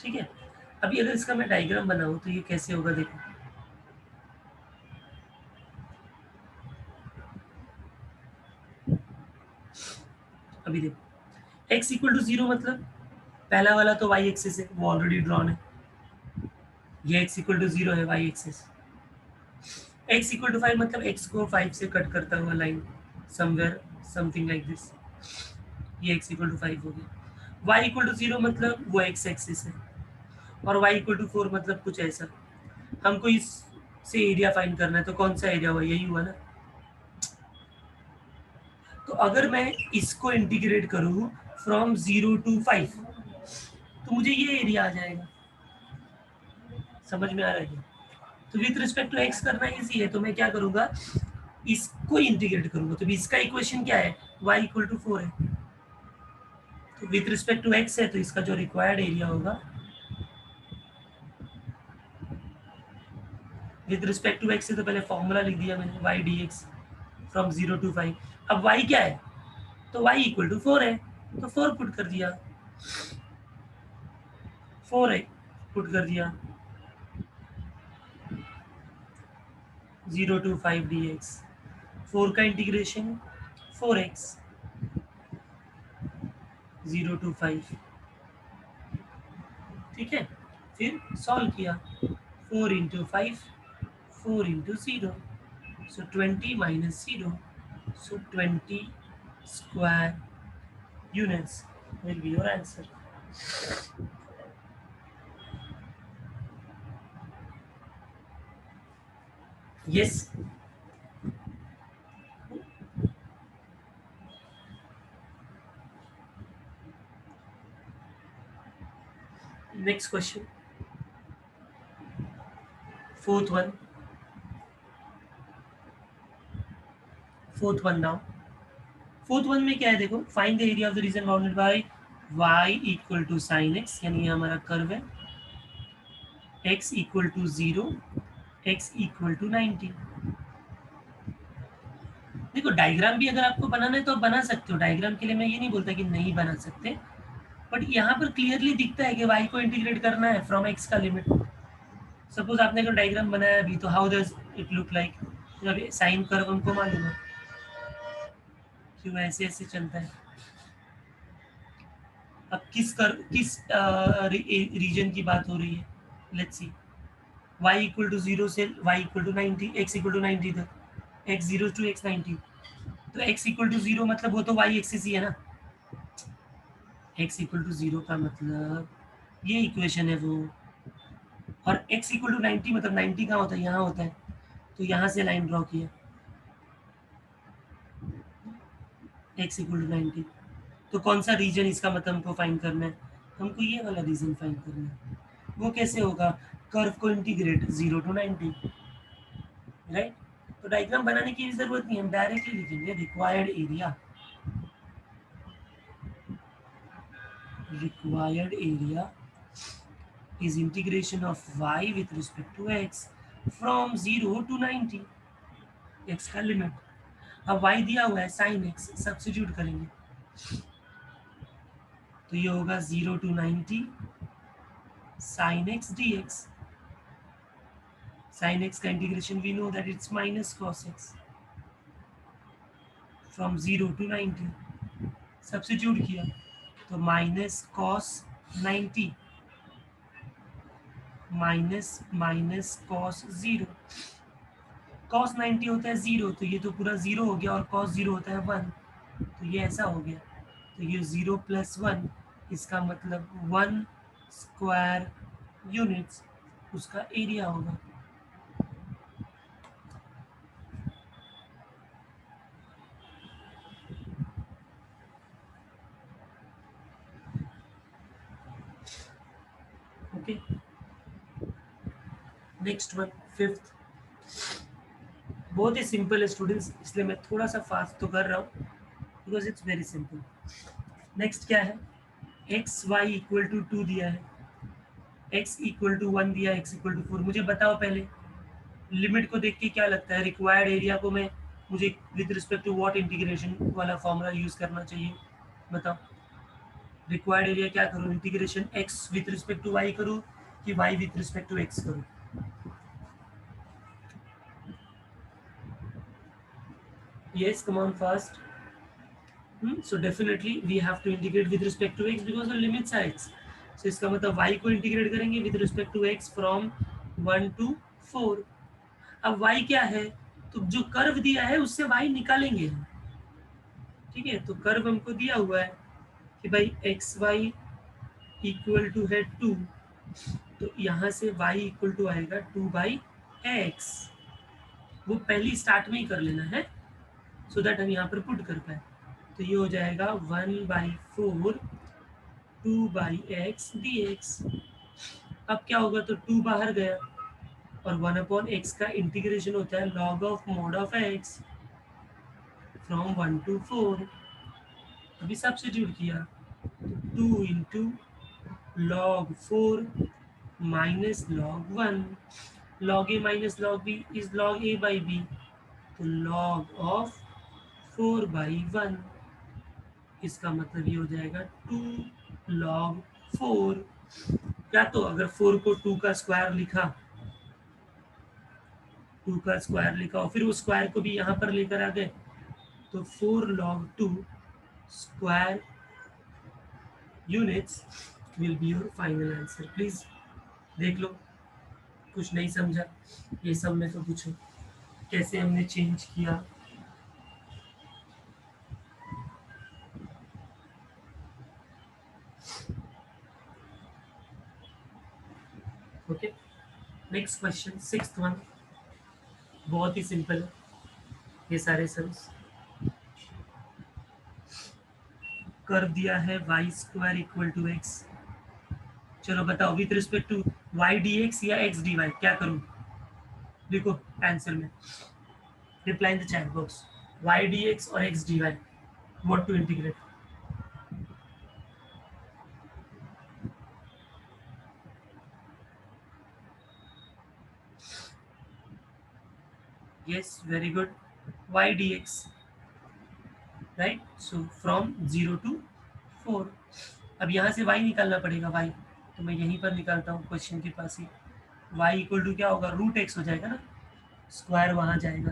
ठीक है। अभी अगर इसका मैं डायग्राम बनाऊँ तो ये कैसे होगा देखो। अभी देखो x इक्वल टू 0 मतलब पहला वाला तो y एक्सिस है, वो ऑलरेडी ड्रॉन है। ये x इक्वल टू 0 है, y axis. x equal to 5 मतलब x को 5 से कट करता हुआ line, somewhere something like this. ये x इक्वल टू 5 हो गया। y इक्वल टू 0 मतलब वो x एक्सिस है, और y इक्वल टू 4 मतलब कुछ ऐसा। हमको इस से एरिया फाइंड करना है, तो कौन सा एरिया हुआ, यही हुआ ना। तो अगर मैं इसको इंटीग्रेट करूं फ्रॉम 0 टू 5, तो मुझे ये एरिया आ जाएगा। समझ में आ रहा है क्या? तो विथ रिस्पेक्ट टू एक्स करना इजी है, तो मैं क्या करूंगा, इसको इंटीग्रेट करूंगा। तो इसका इक्वेशन क्या है, y इक्वल टू 4 है। तो विथ रिस्पेक्ट टू एक्स है, तो इसका जो रिक्वायर्ड एरिया होगा विद रिस्पेक्ट टू एक्स से, तो पहले फॉर्मूला लिख दिया मैंने, y dx फ्रॉम 0 टू 5। अब y क्या है, तो y इक्वल टू 4 है, तो 4 पुट कर दिया, 4 है पुट कर दिया, 0 टू 5 dx, 4 का इंटीग्रेशन 4x 0 टू 5, ठीक है। फिर सॉल्व किया, 4 into 5 4 into 0, so 20 minus 0, so 20 square units will be your answer. Yes. Next question. Fourth one. Fourth one now. Fourth one में क्या है देखो, find the area of the region bounded by y equal to sin x, यानी ये हमारा curve है, x equal to 0, x equal to 90। देखो diagram भी अगर आपको बनाना है तो आप बना सकते हो, डायग्राम के लिए मैं ये नहीं बोलता कि नहीं बना सकते, बट यहाँ पर क्लियरली दिखता है कि y को इंटीग्रेट करना है फ्रॉम x का लिमिट। सपोज आपने अगर डायग्राम बनाया अभी, तो how does it look like, अभी साइन कर्व हमको मालूम है क्यों ऐसे ऐसे चलता है। अब किस रीजन की बात हो रही है, let's see. y equal to 0 से y equal to 90, x equal to 90 तक, x0 टू x90। तो x इक्वल टू 0 मतलब वो तो y एक्सिस ही है ना। x इक्वल टू 0 का मतलब ये इक्वेशन है वो, और x इक्वल टू 90 मतलब 90 कहाँ होता है, यहाँ होता है। तो यहाँ से लाइन ड्रॉ किया, x इक्वल टू 90। तो कौन सा रीजन इसका मतलब हमको फाइंड करना है, हमको ये वाला रीजन फाइंड करना है। वो कैसे होगा, कर्व को इंटीग्रेट 0 टू 90, राइट। तो डायग्राम बनाने की जरूरत नहीं है, हम डायरेक्टली लिखेंगे required area, required area is integration of y with respect to x from 0 to 90, x का लिमिट। अब y दिया हुआ है sin x, सब्स्टिट्यूट करेंगे, तो ये होगा 0 to 90 sin x dx। sin x का integration we know that it's minus cos x from 0 to 90, substitute किया तो minus cos 90 minus minus cos 0, cos 90 होता है 0, तो ये तो पूरा 0 हो गया, और कॉस 0 होता है 1, तो ये ऐसा हो गया। तो ये 0 प्लस 1, इसका मतलब 1 स्क्वायर यूनिट्स उसका एरिया होगा। Okay, next one, fifth. बहुत ही सिंपल है स्टूडेंट्स, इसलिए मैं थोड़ा सा फास्ट तो कर रहा हूँ because it's very simple. Next क्या है, एक्स वाई इक्वल टू 2 दिया है, एक्स इक्वल टू 1 दिया है, एक्स इक्वल टू 4। मुझे बताओ पहले, लिमिट को देख के क्या लगता है, रिक्वायर्ड एरिया को मैं, मुझे with respect to what integration वाला फॉर्मूला यूज करना चाहिए, बताओ। रिक्वायर्ड एरिया क्या करूँ, integration X with respect to Y करूँ कि Y with respect to X करूँ? Yes, come on fast. So definitely we have to integrate with respect to x because the limits are x. So इसका मतलब y को integrate करेंगे with respect to x from 1 to 4. अब y क्या है, तो जो कर्व दिया है उससे y निकालेंगे हम। ठीक है, तो कर्व हमको दिया हुआ है कि भाई एक्स वाई इक्वल टू है 2, तो यहाँ से y इक्वल टू आएगा 2/x। वो पहली स्टार्ट में ही कर लेना है सो दैट हम यहाँ पर पुट कर पाए। तो ये हो जाएगा 1/4 2/x dx। अब क्या होगा, तो 2 बाहर गया, और 1/x का इंटीग्रेशन होता है log of mod of x from 1 to 4। अभी सब्स्टिट्यूट किया, 2 into log 4 minus log 1, log a minus log b is log a by b, तो log ऑफ 4/1, इसका मतलब ये हो जाएगा 2 log 4। या तो अगर 4 को 2 का स्क्वायर लिखा, 2 का स्क्वायर लिखा और फिर उस स्क्वायर को भी यहाँ पर लेकर आ गए, तो 4 log 2 square units will be your final answer. Please देख लो, कुछ नहीं समझा ये सब में तो पूछो कैसे हमने चेंज किया। Okay, next question, sixth one, बहुत ही सिंपल है ये सारे सम्स। कर दिया है Y square equal to X. चलो बताओ with respect to Y D X या एक्स डी वाई, क्या करूँ? देखो आंसर में, reply in the chat box, Y D X और X D Y, what to integrate? Yes, very good. Y dx, right? So from 0 to 4। अब यहाँ से y निकालना पड़ेगा, y तो मैं यहीं पर निकालता हूँ क्वेश्चन के पास ही। y इक्वल टू क्या होगा, रूट एक्स हो जाएगा ना, स्क्वायर वहाँ जाएगा।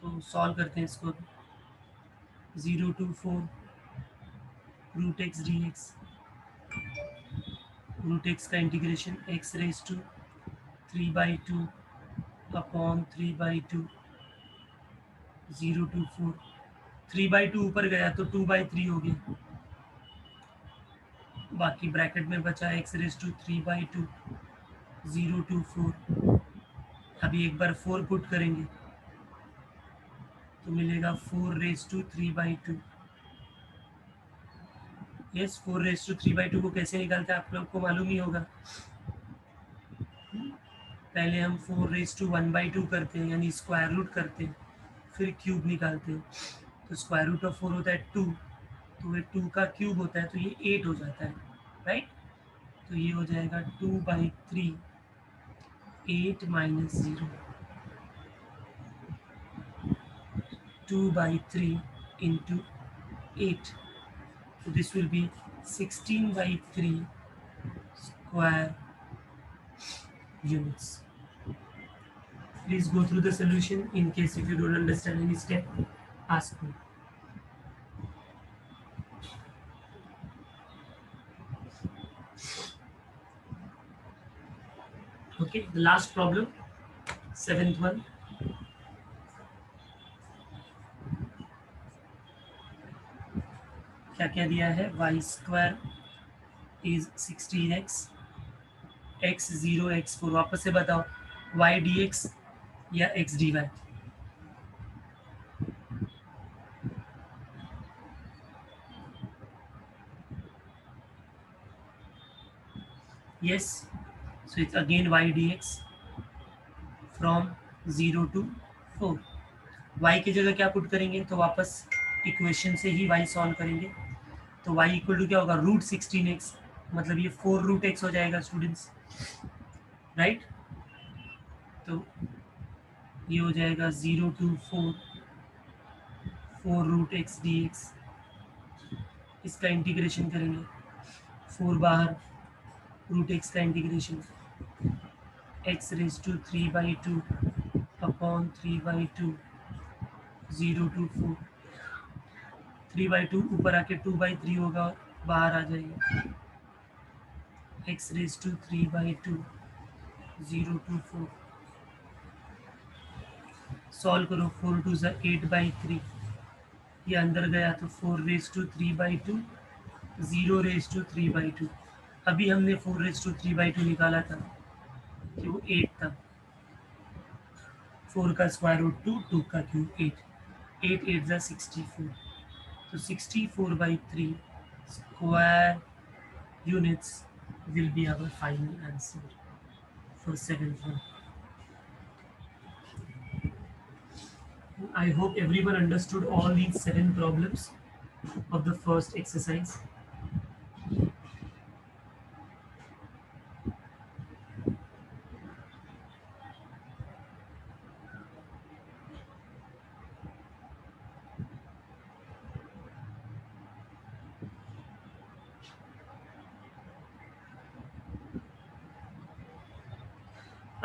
तो सॉल्व करते हैं इसको। 0 to 4 root X D X, root X का integration X raise to 3/2 upon 3/2, 0 to 4, 3/2 ऊपर गया तो 2/3 हो गया, बाकी ब्रैकेट में बचा एक्स रेज टू 3/2, 0 to 4। अभी एक बार 4 पुट करेंगे तो मिलेगा 4 raise to 3/2। Yes, 4 raise to 3/2 को कैसे निकालते हैं आप लोग को मालूम ही होगा। पहले हम 4 रेज टू 1/2 करते हैं, यानी स्क्वायर रूट करते हैं, फिर क्यूब निकालते हैं। तो स्क्वायर रूट ऑफ 4 होता है 2, तो ये 2 का क्यूब होता है तो ये 8 हो जाता है, राइट? तो ये हो जाएगा 2/3, 8 minus 0, 2/3 into 8, so this will be 16/3 square units. Please go through the solution. In case if you don't understand any step, ask me. Okay, the last problem, 7th one. क्या क्या दिया है? Y square is 16x, x 0 x 4. वापस से बताओ, y dx या x dy? Yes, so it's again y dx from 0 to 4. y की जगह क्या पुट करेंगे? तो वापस इक्वेशन से ही y सॉल्व करेंगे. तो y इक्वल टू क्या होगा? रूट 16x, मतलब ये 4 रूट x हो जाएगा स्टूडेंट्स, राइट? तो ये हो जाएगा 0 to 4, 4 रूट x dx. इसका इंटीग्रेशन करेंगे, 4 बाहर, रूट x का integration, x raise to 3/2 upon 3/2, 0 to 4. 3/2 ऊपर आके 2/3 होगा, बाहर आ जाएगा. x raise to 3/2, 0 to 4. Solve करो, 4 2 8/3. ये अंदर गया तो 4 रेज टू 3/2, 0 रेज टू 3/2. अभी हमने 4 रेज टू 3/2 निकाला था कि वो 8 था. 4 का स्क्वायर रूट 2, 2 का क्यूब 8, 8 8 ज़ा 64. तो 64/3 square units will be our final answer for 7th one. I hope everyone understood all these 7 problems of the first exercise.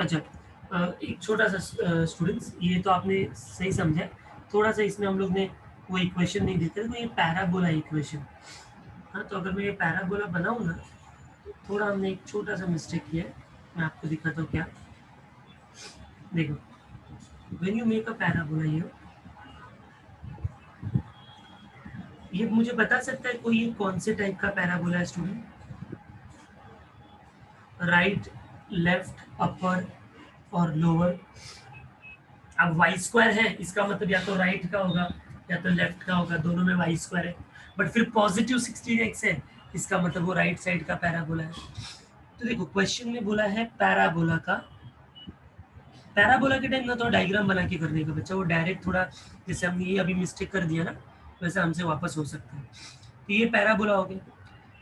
अच्छा, एक छोटा सा स्टूडेंट्स, ये तो आपने सही समझा. थोड़ा सा इसमें हम लोग ने वो इक्वेशन नहीं देते थे, तो ये पैराबोला इक्वेशन. हाँ, तो अगर मैं ये पैराबोला बनाऊँ ना, तो थोड़ा हमने एक छोटा सा मिस्टेक किया है. मैं आपको दिखाता हूँ क्या. देखो, when you make a parabola here, ये मुझे बता सकता है कोई ये कौन से टाइप का पैराबोला है स्टूडेंट? राइट, लेफ्ट, अपर और लोअर. अब वाई स्क्वायर है, इसका मतलब या तो राइट का होगा या तो लेफ्ट का होगा, दोनों में वाई स्क्वायर है. बट फिर पॉजिटिव 16x है, इसका मतलब वो राइट साइड का पैराबोला है. तो देखो, क्वेश्चन में बोला है पैराबोला का. पैराबोला के टाइम ना तो डायग्राम बना के करने का बच्चा, वो डायरेक्ट थोड़ा, जैसे हमने ये अभी मिस्टेक कर दिया ना, वैसे हमसे वापस हो सकता है. तो ये पैराबोला हो गया.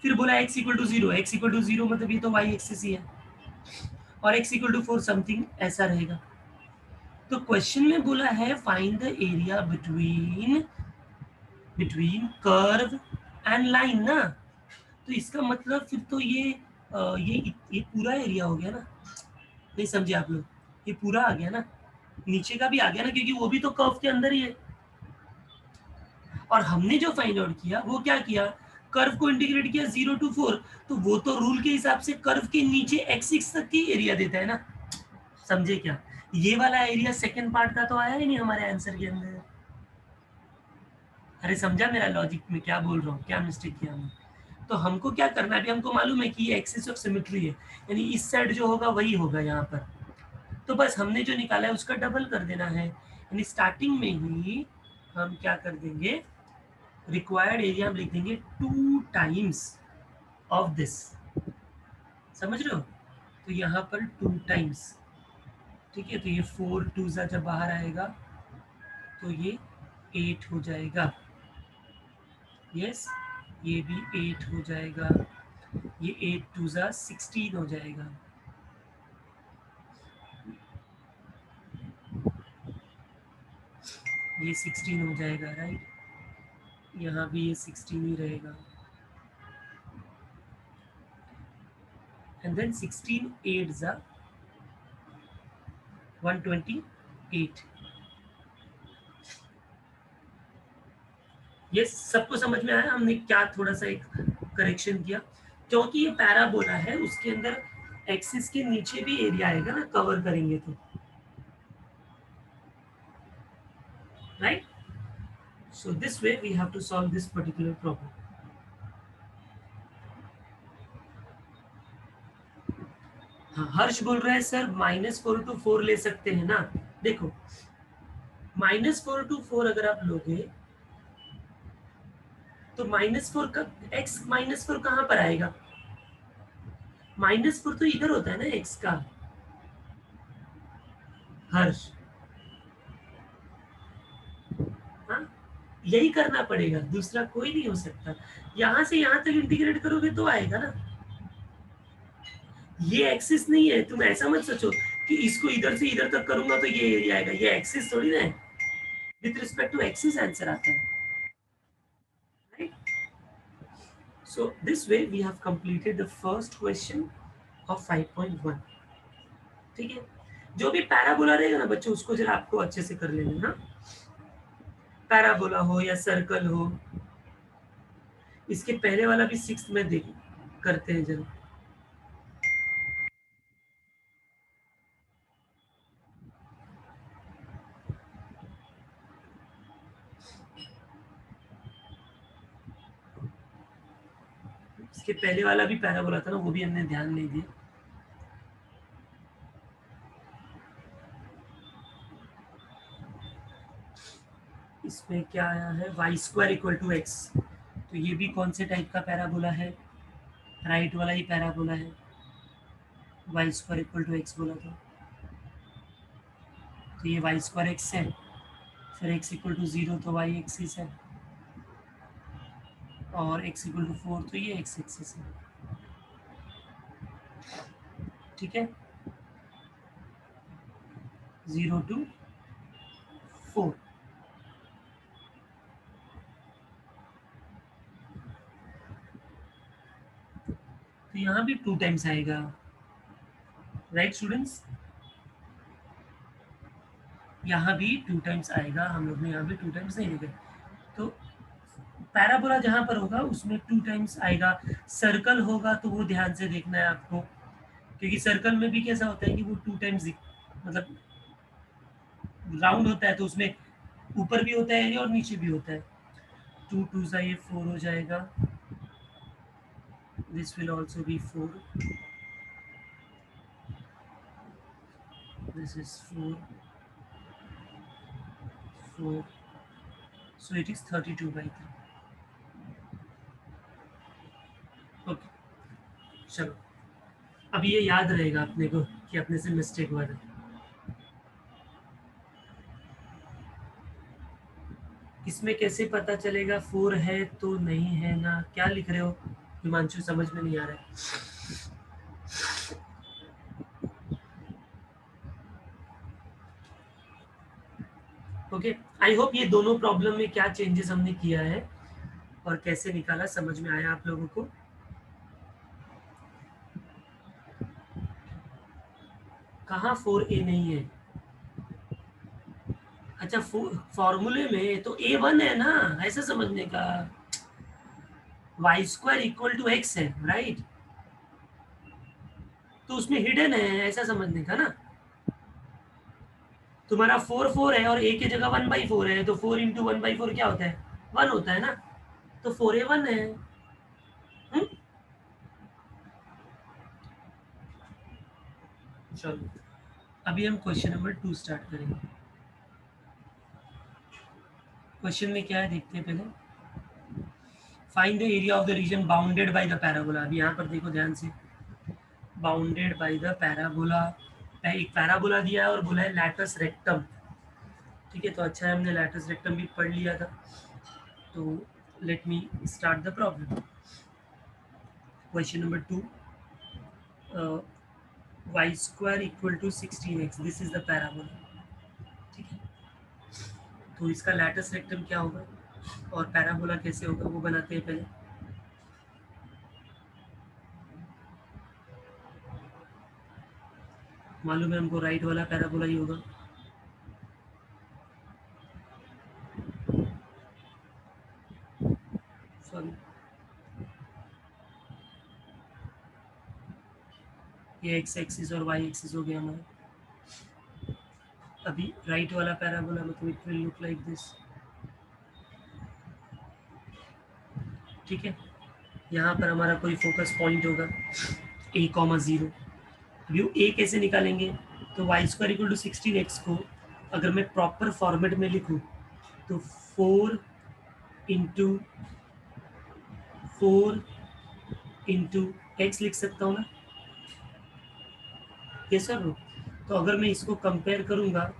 फिर बोला x equal to 0, x equal to 0 मतलब ये तो y एक्सिस ही है, और x इक्वल टू 4 समथिंग ऐसा रहेगा. तो क्वेश्चन में बोला है find the area between curve and line ना. तो इसका मतलब फिर तो ये पूरा एरिया हो गया ना. नहीं समझे आप लोग? ये पूरा आ गया ना, नीचे का भी आ गया ना, क्योंकि वो भी तो कर्व के अंदर ही है. और हमने जो फाइंड आउट किया वो क्या किया? कर्व को इंटीग्रेट किया 0 to 4. तो वो तो रूल के हिसाब से कर्व के नीचे एक्सिस तक की एरिया देता है ना. समझे क्या? ये वाला एरिया सेकंड पार्ट का तो आया ही नहीं हमारे आंसर के अंदर. अरे समझा मेरा लॉजिक में क्या बोल रहा हूँ, क्या मिस्टेक किया हमने? तो हमको क्या करना है, अभी हमको मालूम है कि ये एक्सिस ऑफ सिमेट्री है, यानी इस साइड जो होगा वही होगा यहाँ पर. तो बस हमने जो निकाला है उसका डबल कर देना है, यानी स्टार्टिंग में ही हम क्या कर देंगे, रिक्वायर्ड एरिया हम लिख देंगे 2 टाइम्स ऑफ दिस. समझ रहे हो? तो यहाँ पर 2 टाइम्स, ठीक है. तो ये 4 2 जब बाहर आएगा तो ये 8 हो जाएगा. यस, ये भी 8 हो जाएगा. ये 8 2 16 हो जाएगा. ये 16 हो जाएगा, राइट. यहाँ भी ये 16 ही रहेगा. And then 16 8 128. ये सबको समझ में आया हमने क्या थोड़ा सा एक करेक्शन किया? क्योंकि ये पैराबोला है, उसके अंदर एक्सिस के नीचे भी एरिया आएगा ना, कवर करेंगे तो, right. So this way we have to solve this particular problem. हाँ, हर्ष बोल रहा है सर -4 to 4 ले सकते हैं ना. देखो -4 to 4 अगर आप लोगे तो -4 का x -4 कहाँ पर आएगा? -4 तो इधर होता है ना x का. हर्ष, हाँ, यही करना पड़ेगा, दूसरा कोई नहीं हो सकता. यहाँ से यहाँ तक इंटीग्रेट करोगे तो आएगा ना. ये एक्सिस नहीं है, तुम ऐसा मत सोचो कि इसको इधर से इधर तक करूंगा तो ये एरिया आएगा. ये एक्सिस थोड़ी ना है. With respect to axis answer आता है, right. So this way we have completed the first question of 5.1. ठीक है. जो भी पैराबोला रहेगा ना बच्चों, उसको जरा आपको अच्छे से कर लेना. हाँ, पैराबोला हो या सर्कल हो. इसके पहले वाला भी 6th में देख करते हैं जरा. इसके पहले वाला भी पैराबोला था ना, वो भी हमने ध्यान नहीं दिया. इसमें क्या आया है, y² = x. तो ये भी कौन से टाइप का पैराबोला है? राइट वाला ही पैराबोला है. y² = x बोला था, तो ये y² x है. फिर x = 0 तो y एक्सिस है, और x = 4 तो ये x एक्सिस है. ठीक है, 0 to 4. तो यहाँ भी 2 टाइम्स आएगा, राइट स्टूडेंट्स. यहाँ भी 2 टाइम्स आएगा. हम लोग ने यहाँ भी 2 टाइम्स नहीं लिखे. तो पैराबोला जहाँ पर होगा उसमें 2 टाइम्स आएगा. सर्कल होगा तो वो ध्यान से देखना है आपको, क्योंकि सर्कल में भी कैसा होता है कि वो 2 टाइम्स मतलब राउंड होता है, तो उसमें ऊपर भी होता है और नीचे भी होता है. 2 2 सा ये 4 हो जाएगा. This will also be 4. This is 4 4. So it is 32/3. Okay, चलो. अब ये याद रहेगा अपने को कि अपने से मिस्टेक हुआ था. इसमें कैसे पता चलेगा 4 है तो नहीं है ना? क्या लिख रहे हो हिमांशु, समझ में नहीं आ रहा है. ओके, आई होप ये दोनों प्रॉब्लम में क्या चेंजेस हमने किया है और कैसे निकाला समझ में आया आप लोगों को. कहाँ 4a नहीं है? अच्छा, फॉर्मूले में तो a1 है ना, ऐसा समझने का. y² = x है, राइट. तो उसमें हिडन है, ऐसा समझने का ना. तुम्हारा 4 4 है और a की जगह 1/4 है, तो 4 × 1/4 क्या होता है? 1 होता है ना. तो 4a1 है. चलो, अभी हम क्वेश्चन नंबर 2 स्टार्ट करेंगे. क्वेश्चन में क्या है देखते हैं पहले. Find the area of the reason bounded by the parabola. अभी यहाँ पर देखो ध्यान से, बाउंडेड बाय द पैराबोला. एक पैराबोला दिया है और बोला है लैटस रेक्टम. ठीक है, तो अच्छा है हमने लैटस रेक्टम भी पढ़ लिया था. तो let me start the problem. Question number 2, y² = 16x. This is the parabola. ठीक है, तो इसका लैटस रेक्टम क्या होगा और पैराबोला कैसे होगा वो बनाते हैं पहले. मालूम है हमको राइट वाला पैराबोला ही होगा. सॉरी, ये एक्स एक्सिस और वाई एक्सिस हो गया हमारा। अभी राइट वाला पैराबोला मतलब it will look like this, ठीक है। यहाँ पर हमारा कोई फोकस पॉइंट होगा a कॉमा 0। अभी वो a कैसे निकालेंगे, तो y square equal to 16x को अगर मैं प्रॉपर फॉर्मेट में लिखूँ तो 4 इंटू 4 इंटू एक्स लिख सकता हूँ ना, ये सर। तो अगर मैं इसको कंपेयर करूँगा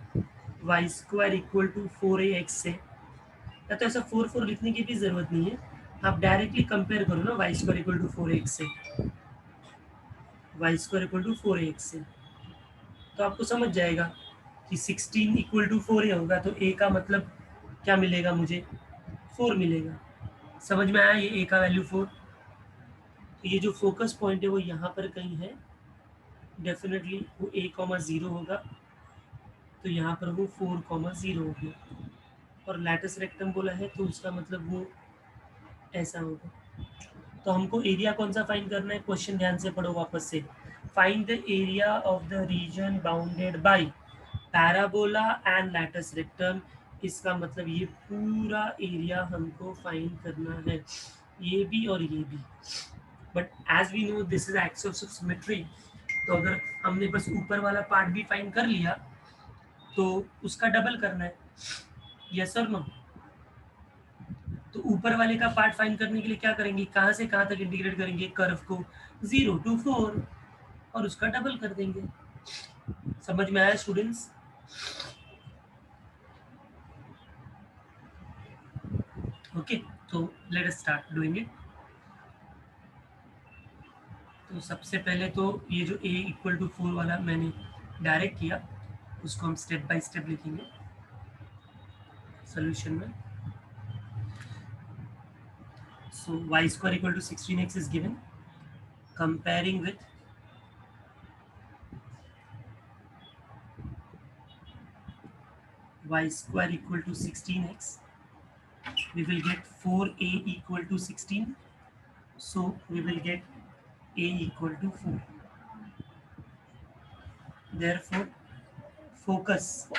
Y square equal to 4ax से, या तो ऐसा 4 लिखने की भी ज़रूरत नहीं है, आप डायरेक्टली कंपेयर करो ना Y square equal to 4ax से, Y square equal to 4ax से, तो आपको समझ जाएगा कि 16 इक्वल टू 4 होगा, तो a का मतलब क्या मिलेगा मुझे, 4 मिलेगा। समझ में आया ये a का वैल्यू 4। तो ये जो फोकस पॉइंट है वो यहाँ पर कहीं है, डेफिनेटली वो a कॉमा 0 होगा, तो यहाँ पर वो 4 कॉमा 0 हो गया। और लैटिस रेक्टम बोला है तो उसका मतलब वो ऐसा होगा। तो हमको एरिया कौन सा फाइंड करना है, क्वेश्चन ध्यान से पढ़ो वापस से। Find the area of the reason bounded by parabola and lattice rectum. इसका मतलब ये पूरा एरिया हमको फाइंड करना है, ये भी और ये भी। But as we know this is axis of symmetry, तो अगर हमने बस ऊपर वाला पार्ट भी फाइंड कर लिया तो उसका डबल करना है, यस और नो। तो ऊपर वाले का पार्ट फाइंड करने के लिए क्या करेंगे, कहाँ से कहाँ तक इंटीग्रेट करेंगे, कर्व को 0 to 4 और उसका डबल कर देंगे। समझ में आया स्टूडेंट्स? ओके, तो let us start doing it. तो सबसे पहले तो ये जो a इक्वल टू 4 वाला मैंने डायरेक्ट किया, उसको हम स्टेप बाय स्टेप लिखेंगे सोल्यूशन में। So y square equal to 16x is given, comparing with y square equal to 16x, we will get 4a equal to 16, so we will get a equal to 4. Therefore focus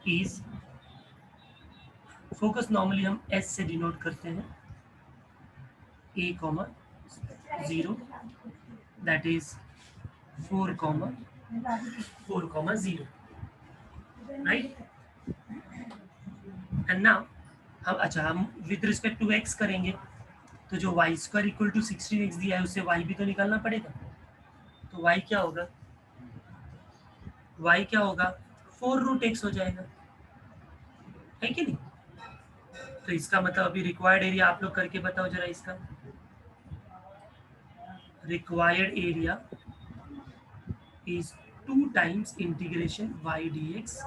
is, focus normally हम s से denote करते हैं, a comma 0, that is 4 comma 0, right? And now हम with respect to x करेंगे, तो जो y square equal to 16x दिया है उससे y भी तो निकालना पड़ेगा। तो y क्या होगा, y क्या होगा, 4 रूट एक्स हो जाएगा, है कि नहीं? तो इसका मतलब अभी रिक्वायर्ड एरिया आप लोग करके बताओ जरा, इसका required area is 2 times integration y dx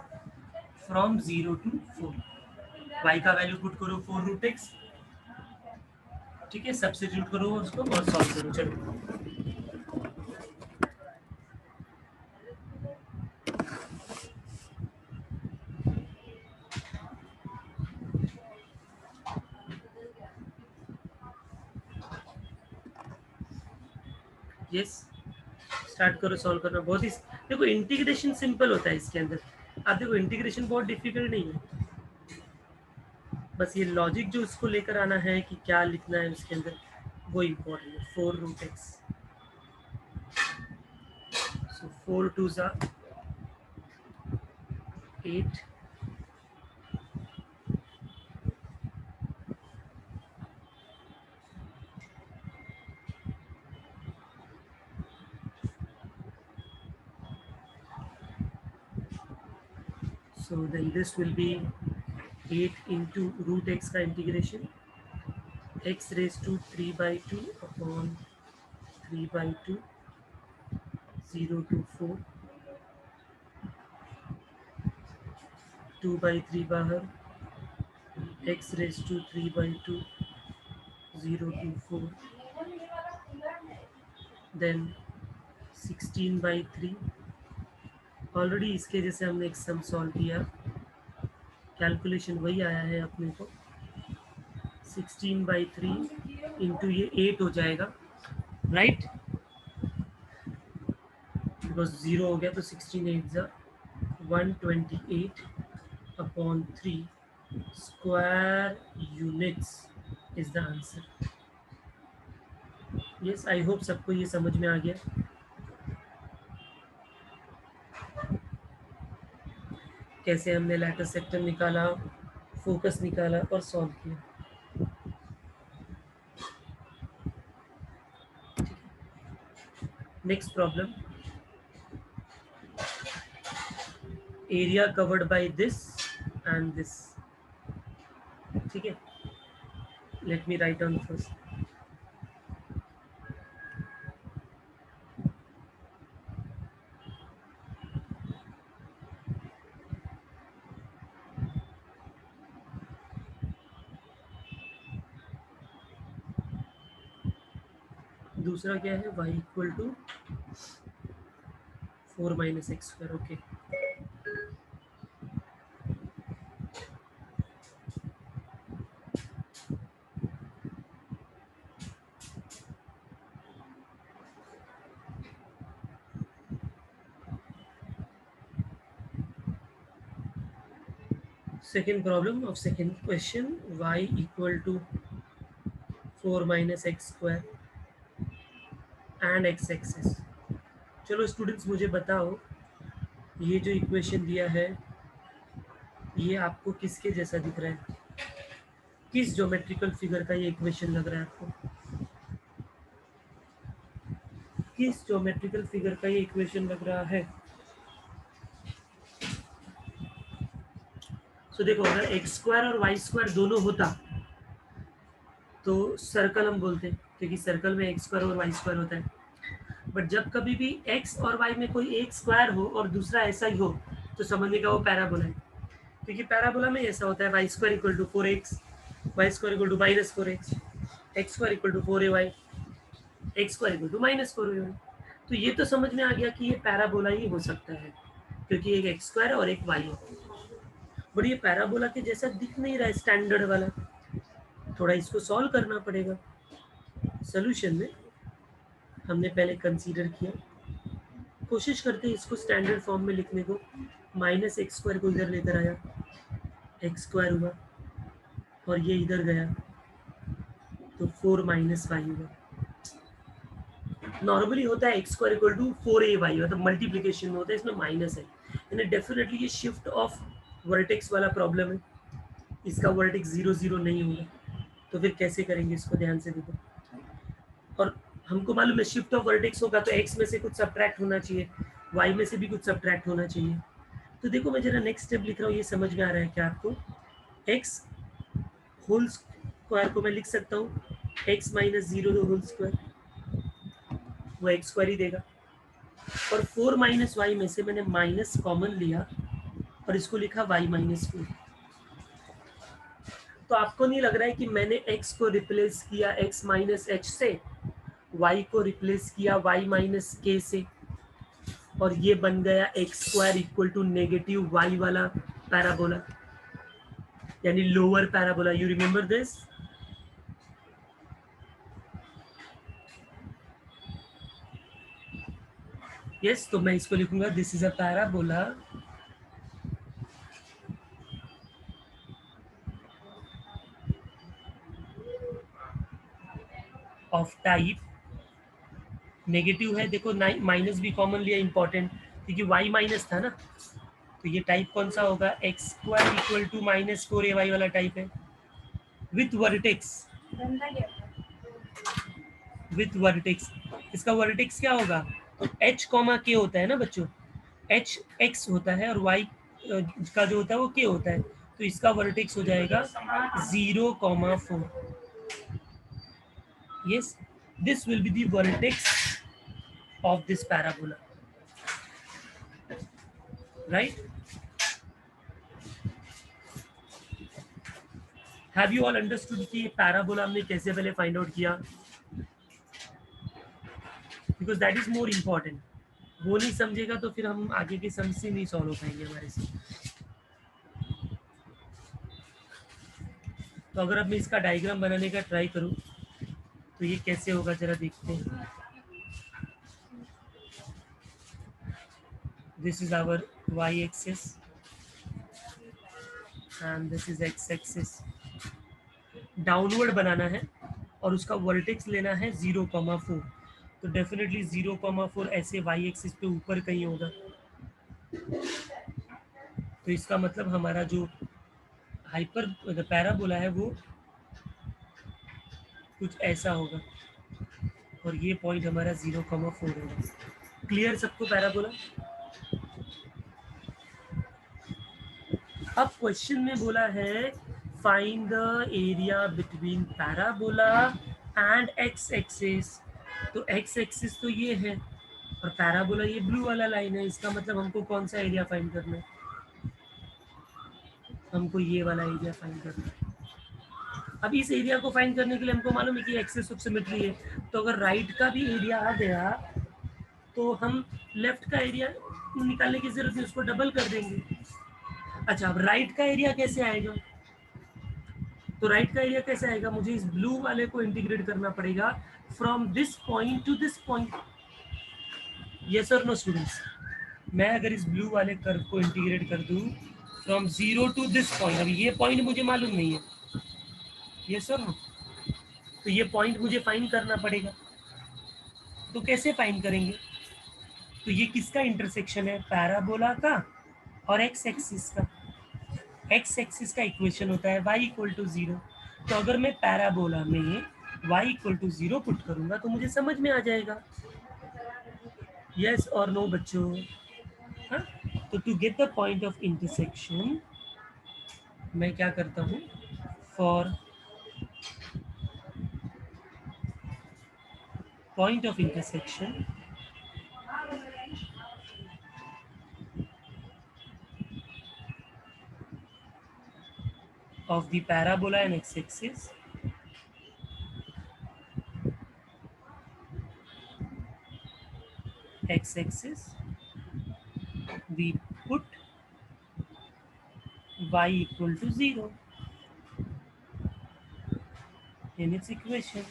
from 0 to 4। y का वैल्यू पुट करो 4 रूट एक्स, ठीक है, सब्स्टिट्यूट करो उसको और सॉल्व करो। चलो यस, स्टार्ट करो सॉल्व करना। बहुत ही देखो इंटीग्रेशन सिंपल होता है इसके अंदर, आप देखो इंटीग्रेशन बहुत डिफिकल्ट नहीं है, बस ये लॉजिक जो उसको लेकर आना है कि क्या लिखना है उसके अंदर, वो इम्पोर्टेंट है। 4 रूट एक्स, सो 4 2 ज़ा 8, so then this will be 8 into root x का integration, x raised to 3/2 upon 3/2 0 to 4, 2/3 बाहर, x raised to 3/2 0 to 4, then 16/3। Already इसके जैसे हमने एक सम सॉल्व किया, कैलकुलेशन वही आया है अपने को, 16/3 इंटू ये 8 हो जाएगा, राइट? बिकॉज 0 हो गया तो 16 8 128 upon 3 square units is the answer. Yes, I hope सबको ये समझ में आ गया। कैसे हमने लैटिस सेक्टर निकाला, फोकस निकाला और सॉल्व किया। Next problem, area covered by this and this. ठीक है, let me write down first. दूसरा क्या है, y equal to 4 minus x square. Okay, second problem of second question, y equal to 4 minus x square and x axis। चलो students मुझे बताओ, ये जो इक्वेशन दिया है ये आपको किसके जैसा दिख रहा है? किस ज्योमेट्रिकल फिगर का ये इक्वेशन लग रहा है आपको? किस ज्योमेट्रिकल फिगर का ये इक्वेशन लग रहा है? सो देखो, अगर एक्स स्क्वायर और वाई स्क्वायर दोनों होता तो सर्कल हम बोलते हैं, क्योंकि सर्कल में एक्स स्क्वायर और वाई स्क्वायर होता है। बट जब कभी भी एक्स और वाई में कोई एक स्क्वायर हो और दूसरा ऐसा ही हो तो समझने का वो पैराबोला है, क्योंकि पैराबोला में ऐसा होता है Y square equal to 4x, Y square equal to minus 4x, X square equal to 4ay, X square equal to minus 4ay। तो ये तो समझ में आ गया कि ये पैराबोला ही हो सकता है, क्योंकि एक एक्स स्क्वायर और एक वाई है। बट ये पैराबोला के जैसा दिख नहीं रहा है स्टैंडर्ड वाला, थोड़ा इसको सॉल्व करना पड़ेगा। सोल्यूशन में हमने पहले कंसीडर किया, कोशिश करते हैं इसको स्टैंडर्ड फॉर्म में लिखने को। माइनस एक्स स्क्वायर को इधर लेकर आया, एक्स स्क्वायर हुआ, और ये इधर गया तो 4 माइनस वाई हुआ। नॉर्मली होता है X square equal to 4ay, मतलब मल्टीप्लीकेशन में होता है, इसमें माइनस है, यानी डेफिनेटली ये शिफ्ट ऑफ वर्टेक्स वाला प्रॉब्लम है। इसका वर्टेक्स 0 0 नहीं होगा, तो फिर कैसे करेंगे इसको, ध्यान से देखो। और हमको मालूम है शिफ्ट ऑफ वर्टेक्स होगा तो एक्स में से कुछ सब्ट्रैक्ट होना चाहिए, वाई में से भी कुछ सब्ट्रैक्ट होना चाहिए। तो देखो मैं जरा नेक्स्ट स्टेप लिख रहा हूँ, ये समझ में आ रहा है क्या आपको? एक्स होल स्क्वायर को मैं लिख सकता हूँ एक्स माइनस 0 होल स्क्वायर, वो एक्स स्क्वायर ही देगा। और 4 माइनस वाई में से मैंने माइनस कॉमन लिया और इसको लिखा वाई माइनस 4। तो आपको नहीं लग रहा है कि मैंने x को रिप्लेस किया x माइनस एच से, y को रिप्लेस किया y माइनस के से, और ये बन गया X square equal to negative Y वाला पैराबोला, यानी lower parabola. You remember this? Yes, तो मैं इसको लिखूंगा this is a parabola of type negative है। देखो माइनस भी कॉमन लिया, इंपॉर्टेंट, क्योंकि y माइनस था ना, तो ये टाइप कौन सा होगा? X square equal to minus 4ay वाला टाइप है, विथ वर्टेक्स। विथ वर्टेक्स, इसका वर्टेक्स क्या होगा? तो h कॉमा के होता है ना बच्चों, h x होता है और y का जो होता है वो k होता है, तो इसका वर्टेक्स हो जाएगा 0,4। Yes, this will be the vertex of this parabola, right? Have you all understood कि पैराबोला हमने कैसे पहले फाइंड आउट किया? Because that is more important. वो नहीं समझेगा तो फिर हम आगे के सम्स ही नहीं सॉल्व हो पाएंगे हमारे से। तो अगर अब मैं इसका डायग्राम बनाने का ट्राई करूं तो ये कैसे होगा जरा देखते हैं। This is our Y axis and this is X axis. Downward बनाना है और उसका वर्टेक्स लेना है 0,4। तो डेफिनेटली 0,4 ऐसे वाई एक्सिस पे ऊपर कहीं होगा। तो इसका मतलब हमारा जो हाइपर पैराबोला है वो कुछ ऐसा होगा और ये पॉइंट हमारा 0,4 होगा। क्लियर सबको पैराबोला? अब क्वेश्चन में बोला है find the area between parabola and x axis. तो एक्स एक्सिस तो ये है और पैराबोला ये ब्लू वाला लाइन है। इसका मतलब हमको कौन सा एरिया फाइंड करना है? हमको ये वाला एरिया फाइंड करना है। अब इस एरिया को फाइंड करने के लिए हमको मालूम है कि एक्सिस ऑफ सिमेट्री है। तो अगर राइट का भी एरिया आ गया तो हम लेफ्ट का एरिया निकालने की जरूरत नहीं, उसको डबल कर देंगे। अच्छा, अब राइट का एरिया कैसे आएगा? तो राइट का एरिया कैसे आएगा? मुझे इस ब्लू वाले को इंटीग्रेट करना पड़ेगा from this point to this point. Yes और नो स्टूडेंट्स? मैं अगर इस ब्लू वाले कर्व को इंटीग्रेट कर दूं from zero to this point, अभी ये पॉइंट मुझे मालूम नहीं है, यस और नो? तो ये पॉइंट मुझे फाइंड करना पड़ेगा। तो कैसे फाइंड करेंगे? तो ये किसका इंटरसेक्शन है? पैराबोला का और एक्स एक्सिस का। एक्स एक्सिस का इक्वेशन होता है y इक्वल टू 0। तो अगर मैं पैराबोला में y इक्वल टू 0 पुट करूंगा तो मुझे समझ में आ जाएगा। यस और नो बच्चों? हाँ? तो to get the point of intersection मैं क्या करता हूँ, for point of intersection of the parabola and x-axis, we put y equal to 0 in its equation।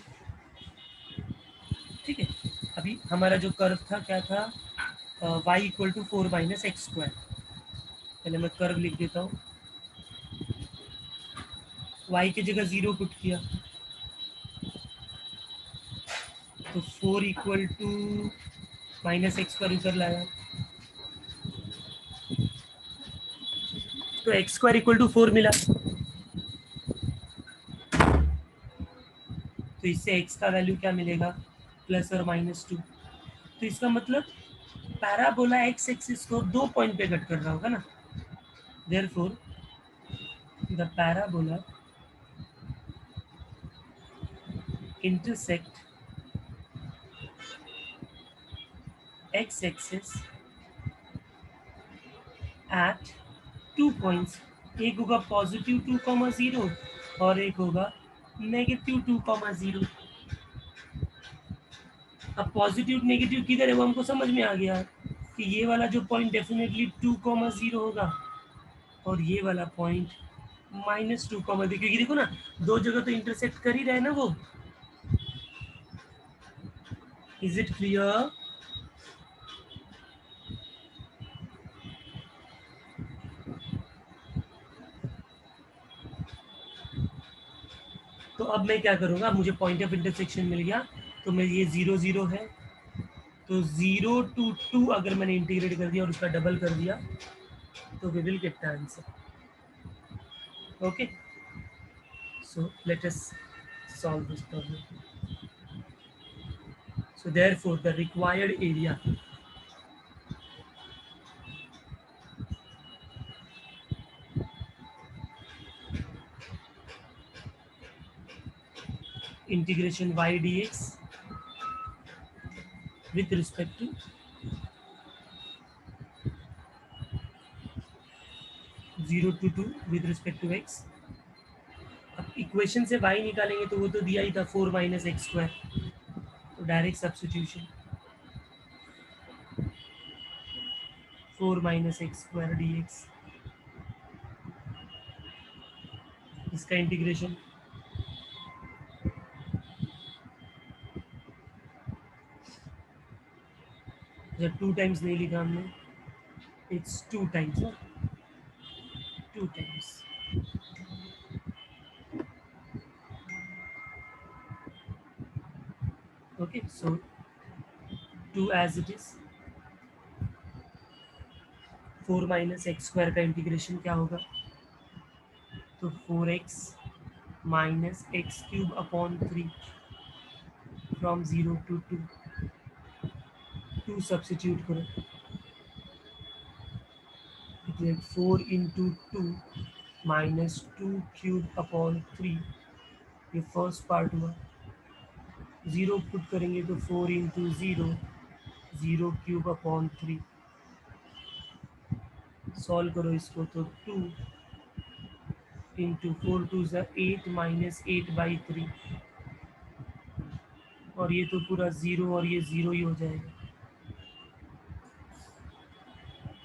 ठीक है, अभी हमारा जो कर्व था क्या था? y equal to 4 minus x square. पहले मैं कर्व लिख देता हूँ। y की जगह 0 पुट किया तो 4 equal to minus x square ऊपर लाया तो एक्स स्क्वायर इक्वल टू 4 मिला। तो इससे x का वैल्यू क्या मिलेगा? प्लस और माइनस 2। तो इसका मतलब पैराबोला एक्स एक्सिस को 2 पॉइंट पे कट कर रहा होगा ना। Therefore the parabola intersect x axis at 2 points। एक होगा पॉजिटिव 2,0 और एक होगा नेगेटिव 2,0। अब पॉजिटिव नेगेटिव किधर है वो हमको समझ में आ गया कि ये वाला जो पॉइंट डेफिनेटली 2,0 होगा और ये वाला पॉइंट -2,0, क्योंकि देखो ना दो जगह तो इंटरसेक्ट कर ही रहे ना वो। Is it clear? तो अब मैं क्या करूंगा, मुझे पॉइंट ऑफ इंटरसेक्शन मिल गया तो मैं ये 0 0 है तो 0 to 2 अगर मैंने इंटीग्रेट कर दिया और उसका डबल कर दिया तो we will get the answer. Okay, so let us solve this problem। So therefore the required area integration y dx with respect to 0 to 2 with respect to x। अब इक्वेशन से y निकालेंगे तो वो तो दिया ही था 4 माइनस एक्स स्क्वायर। तो direct substitution 4 minus x square D x, इसका इंटीग्रेशन जब 2 टाइम्स नहीं लिखा हमने It's 2 times, no? 2 times. Okay, so 2 as it is. 4 minus x square का इंटीग्रेशन क्या होगा? तो 4x minus X cube upon 3 from 0 to 2. 2 substitute करो, it will 4 into 2 minus 2 cube upon 3. ये फर्स्ट पार्ट हुआ. 0 पुट करेंगे तो 4 इंटू 0, 0 क्यूब अपॉन 3. सॉल्व करो इसको तो 2 इंटू 4 टू ज़ा 8 माइनस 8/3. और ये तो पूरा 0 और ये 0 ही हो जाएगा.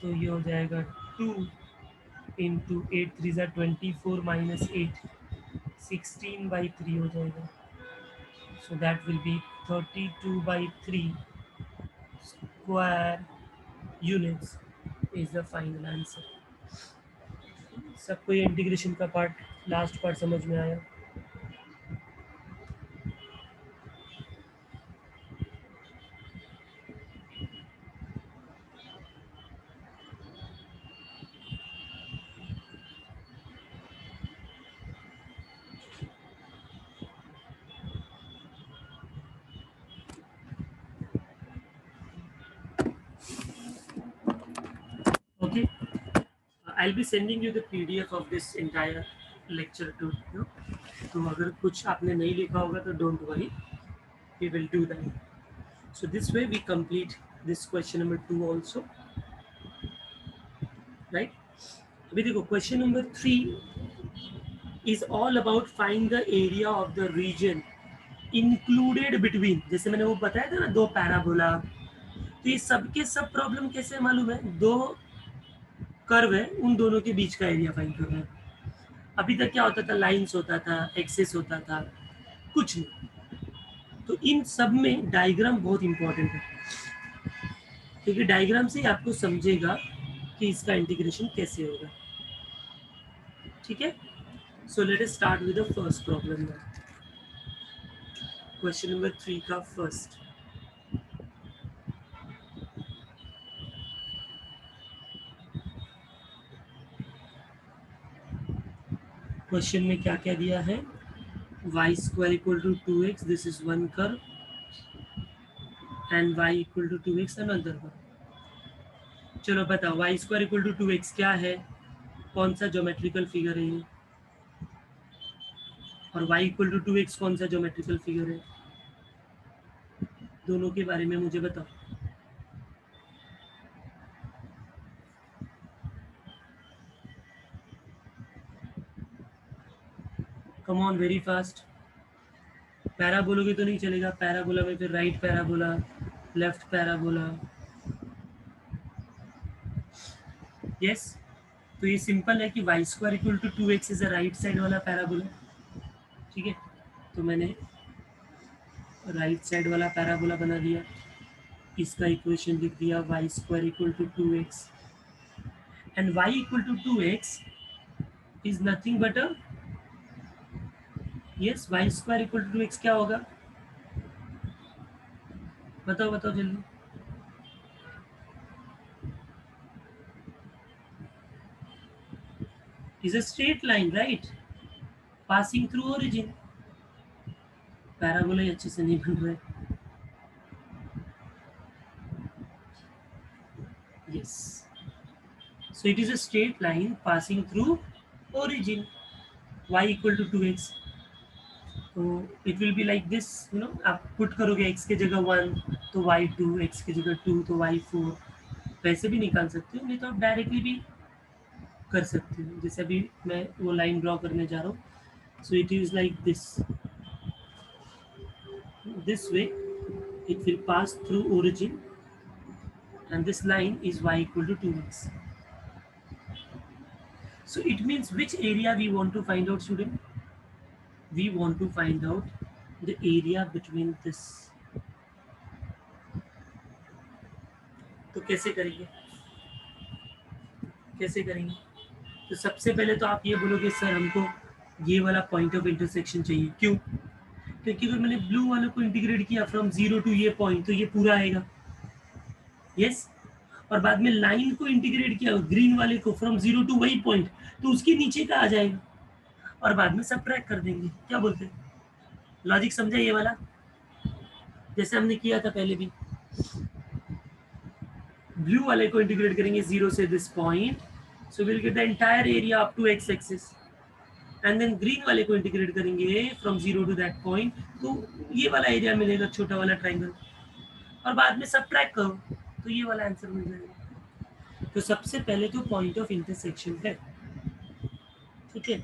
तो ये हो जाएगा 2 इंटू 8 3 ज़ा 24 माइनस 8, 16/3 हो जाएगा. सो that will be 32/3 square units is the final answer. सबको ये इंटीग्रेशन का पार्ट, लास्ट पार्ट समझ में आया? Okay, I'll be sending you the PDF of this entire lecture to you. तो अगर कुछ आपने नहीं लिखा होगा तो don't worry, we will do that. So this way we complete this question number 2 also, right? अभी देखो question number 3 is all about find the area of the region included between. जैसे मैंने वो बताया था ना, दो पैराबोला. तो ये सब के सब प्रॉब्लम कैसे मालूम है? दो कर्व है, उन दोनों के बीच का एरिया फाइंड करना है. अभी तक क्या होता था? लाइंस होता था, एक्सेस होता था, कुछ नहीं. तो इन सब में डायग्राम बहुत इंपॉर्टेंट है, क्योंकि डायग्राम से ही आपको समझेगा कि इसका इंटीग्रेशन कैसे होगा. ठीक है? सो let us start with the first problem now. Question number 3 का फर्स्ट. क्वेश्चन में क्या क्या दिया है? y square equal to 2x, this is one curve, and y equal to 2x another one. चलो बताओ, y square equal to 2x क्या है? कौन सा ज्योमेट्रिकल फिगर है ये? और y equal to 2x कौन सा ज्योमेट्रिकल फिगर है? दोनों के बारे में मुझे बताओ. Come on, very fast. Para बोलोगे तो नहीं चलेगा. पैराबोला में फिर right parabola, left parabola. Yes, तो ये सिंपल है कि y square equal to 2x is a right side वाला पैराबोला. ठीक है, तो मैंने राइट साइड वाला पैराबोला बना दिया. इसका इक्वेशन लिख दिया y square equal to 2x, and y equal to 2x is nothing but a, yes, y square equal to 2x क्या होगा? बताओ बताओ जल्दी. Is a straight line, right, passing through origin. Parabola ही अच्छे से नहीं बन रहा है. Yes, so it is a straight line passing through origin, y equal to 2x. तो it will be like this, you know, आप पुट करोगे x के जगह 1 तो y2, x की जगह 2 तो y4. वैसे भी निकाल सकते हो, नहीं तो आप डायरेक्टली भी कर सकते हो. जैसे अभी मैं वो लाइन ड्रॉ करने जा रहा हूँ. सो it is like this way it will pass through origin, and this line is y equal to 2x. So it means which area we want to find out, student? We want to find out the area between this. तो कैसे करेंगे? कैसे करेंगे? तो सबसे पहले तो आप ये बोलोगे सर हमको ये वाला पॉइंट ऑफ इंटरसेक्शन चाहिए, क्यों? क्योंकि अगर मैंने ब्लू वाले को इंटीग्रेट किया फ्रॉम जीरो टू ये पॉइंट तो ये पूरा आएगा, यस। और बाद में लाइन को इंटीग्रेट किया ग्रीन वाले को फ्रॉम जीरो टू वही पॉइंट, तो उसके नीचे का आ जाएगा और बाद में सबट्रैक्ट कर देंगे। क्या बोलते हैं? लॉजिक समझा ये वाला? जैसे हमने किया था पहले भी, ब्लू वाले को इंटीग्रेट करेंगे जीरो से this point, so will get the entire area up to x axis, and then green वाले को इंटीग्रेट करेंगे from zero to that point, तो ये वाला एरिया मिलेगा, छोटा वाला ट्राइंगल, और बाद में सबट्रैक्ट करो तो ये वाला आंसर मिल जाएगा। तो सबसे पहले तो पॉइंट ऑफ इंटरसेक्शन है, ठीक है,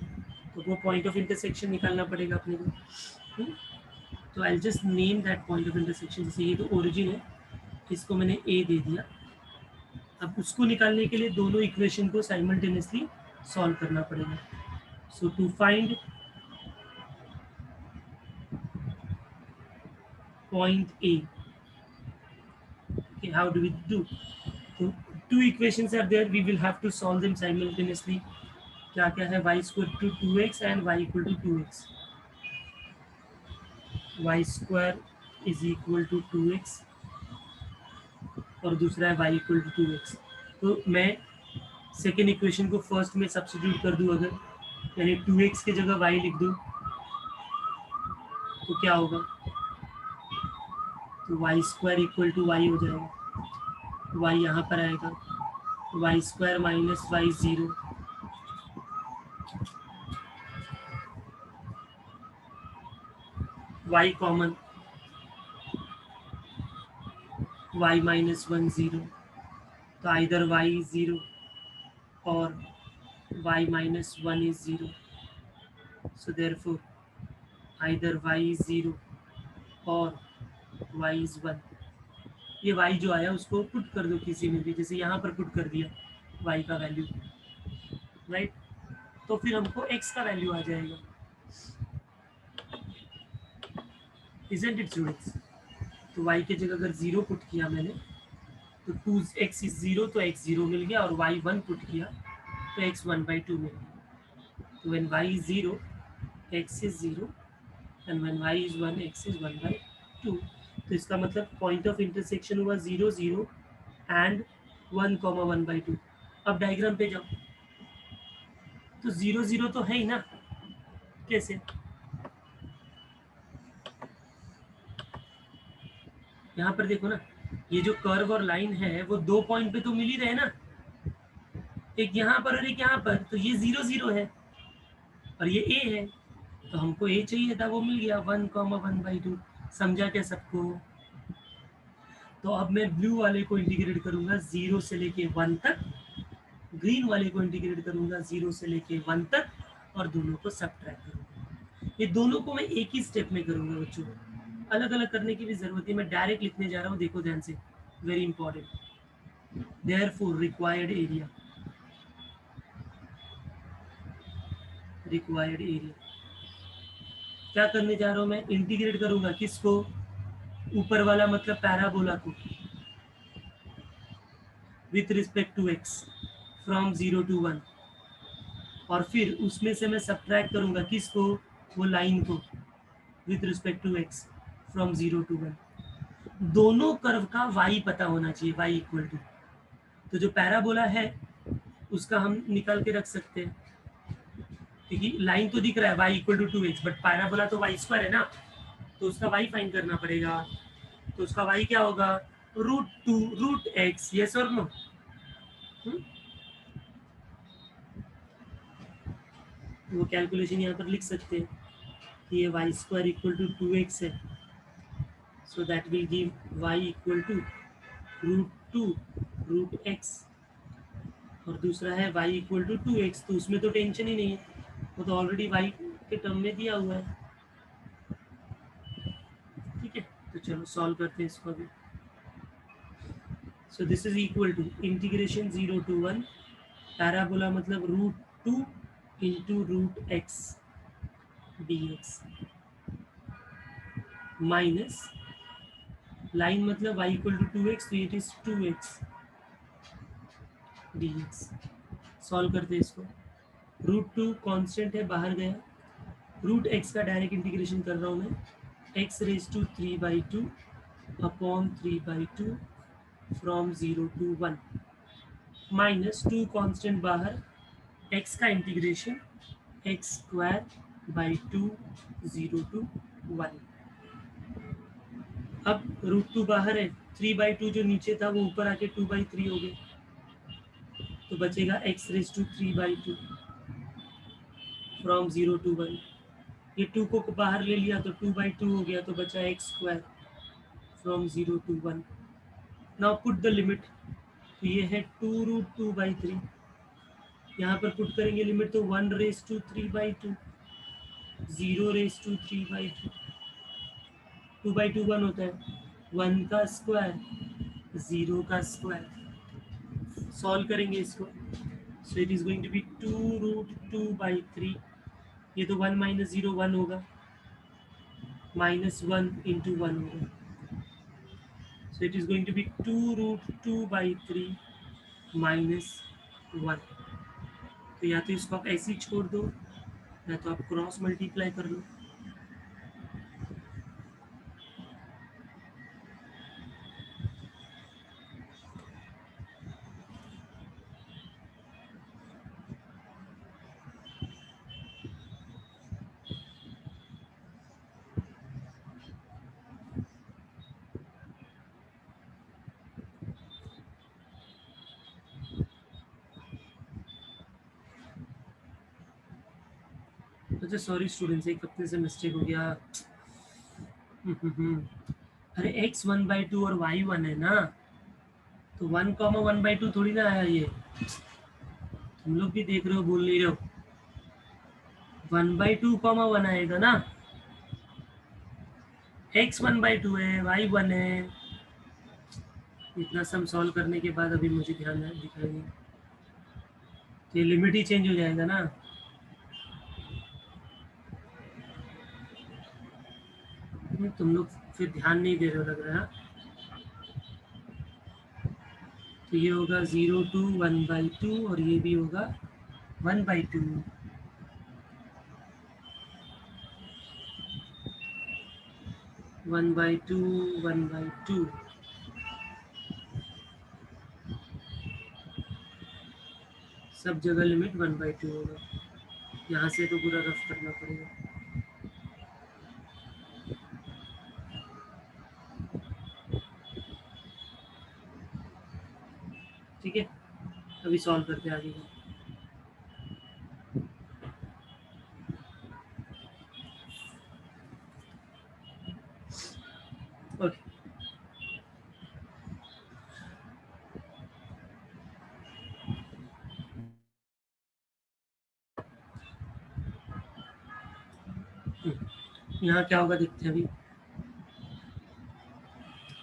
तो वो पॉइंट ऑफ इंटरसेक्शन निकालना पड़ेगा अपने को। तो I just name that point of intersection, जैसे ये तो ओरिजिन है, इसको मैंने ए दे दिया। अब उसको निकालने के लिए दोनों इक्वेशन को साइमल्टेनियसली सॉल्व करना पड़ेगा। So to find point A, okay, how do we do? So two equations are there, we will have to solve them simultaneously. क्या क्या है? y square to 2x and y equal to 2x. y square is equal to 2x और दूसरा है y equal to 2x. तो मैं second equation को first में सब्स्टिट्यूट कर दूं अगर, यानी 2x की जगह y लिख दूं, तो क्या होगा? तो y square equal to y हो जाएगा, वाई यहाँ पर आएगा, y square minus y zero, y common, y minus one zero, तो आइदर वाई इज जीरो और y minus one is zero, so therefore either y is zero और y is one. ये y जो आया उसको पुट कर दो किसी में भी, जैसे यहाँ पर पुट कर दिया वाई का वैल्यू, राइट, तो फिर हमको एक्स का वैल्यू आ जाएगा, इजंट इट स्टूडेंट्स? तो वाई की जगह अगर जीरो पुट किया मैंने तो टू एक्स इज जीरो, तो एक्स जीरो मिल गया, और वाई वन पुट किया तो एक्स वन बाई टू मिल गया। तो when y is zero x is zero and when y is one x is one by two. तो इसका मतलब पॉइंट ऑफ इंटरसेक्शन हुआ zero zero and one comma one by to. अब diagram पे जाओ, तो जीरो जीरो तो है ही ना, कैसे? यहाँ पर देखो ना, ये जो कर्व और लाइन है वो दो पॉइंट पे तो मिल ही रहे ना, एक यहाँ पर और एक यहाँ पर, तो ये जीरो जीरो है और ये ए है, तो हमको ए चाहिए था, वो मिल गया, one comma one by to. समझा क्या सबको? तो अब मैं ब्लू वाले को इंटीग्रेट करूंगा जीरो से लेके वन तक, ग्रीन वाले को इंटीग्रेट करूंगा जीरो से लेके वन तक, और दोनों को सबट्रैक्ट करूंगा। ये दोनों को मैं एक ही स्टेप में करूंगा बच्चों, अलग अलग करने की भी जरूरत है, मैं डायरेक्ट लिखने जा रहा हूँ, देखो ध्यान से, very important. Therefore required area, required area क्या करने जा रहा हूँ मैं? इंटीग्रेट करूंगा किसको? ऊपर वाला मतलब पैराबोला को, with respect to x from zero to one, और फिर उसमें से मैं सबट्रैक्ट करूंगा किसको? वो लाइन को, with respect to x from zero to one. दोनों कर्व का y पता होना चाहिए, y इक्वल टू, तो जो पैराबोला है उसका हम निकाल के रख सकते हैं, क्योंकि लाइन तो दिख रहा है y equal to two x, but parabola तो वाई स्क्वायर है ना, तो उसका y फाइंड करना पड़ेगा। तो उसका y क्या होगा? Root two root X, yes और नो? वो कैलकुलेशन यहाँ पर लिख सकते हैं कि ये Y square equal to two X है, so that will give y equal to root two root X, और दूसरा है y equal to two X, तो उसमें तो टेंशन ही नहीं है, वो तो ऑलरेडी y के टर्म में दिया हुआ है, ठीक है। तो चलो सॉल्व करते हैं इसको अभी। So this is equal to integration zero to one, parabola मतलब root two into root X D X, minus line मतलब y equal to two X, तो it is two X D X, solve करते हैं इसको। √2 constant है, बाहर गया। Root X का डायरेक्ट इंटीग्रेशन कर रहा हूँ मैं। X raise to 3/2 upon 3/2 from 0 to 1 minus 2 constant बाहर, एक्स का integration x square by 2 0 to 1। अब √2 बाहर है, 3/2 जो नीचे था वो ऊपर आके 2/3 हो गया, तो बचेगा x raise to 3/2 from 0 to 1। ये 2 को बाहर ले लिया तो 2/2 हो गया, तो बचा x square from 0 to 1। Now put the limit, तो ये है 2√2/3। यहाँ पर पुट करेंगे लिमिट तो 1 रेज टू 3/2, 0 रेज टू 3/2, 2/2 1 होता है, 1 का स्क्वायर 0 का स्क्वायर। सॉल्व करेंगे इसको, so it is going to be 2√2/3। ये तो 1 माइनस 0 1 होगा, -1 into 1 होगा, so it is going to be 2√2/3 minus 1। तो या तो इसको आप ऐसे ही छोड़ दो, या तो आप क्रॉस मल्टीप्लाई कर लो। अच्छा सॉरी स्टूडेंट्स, एक अपने से मिस्टेक हो गया। अरे x 1/2 और y 1 है ना, तो 1,1/2 थोड़ी ना आया ये, तुम लोग भी देख रहे हो, बोल नहीं रहे हो। 1/2 1 आएगा ना, x 1/2 है, y 1 है। इतना सम सॉल्व करने के बाद अभी मुझे ध्यान दिखाई नहीं, तो ये लिमिट ही चेंज हो जाएगा ना। तुम लोग फिर ध्यान नहीं दे रहे हो लग रहा है। तो ये होगा 0 to 1/2 और ये भी होगा 1/2। 1/2 1/2, सब जगह लिमिट 1/2 होगा। यहाँ से तो पूरा रफ करना पड़ेगा। ठीक है, अभी सॉल्व करते हैं आगे का। ओके, यहाँ क्या होगा देखते हैं अभी।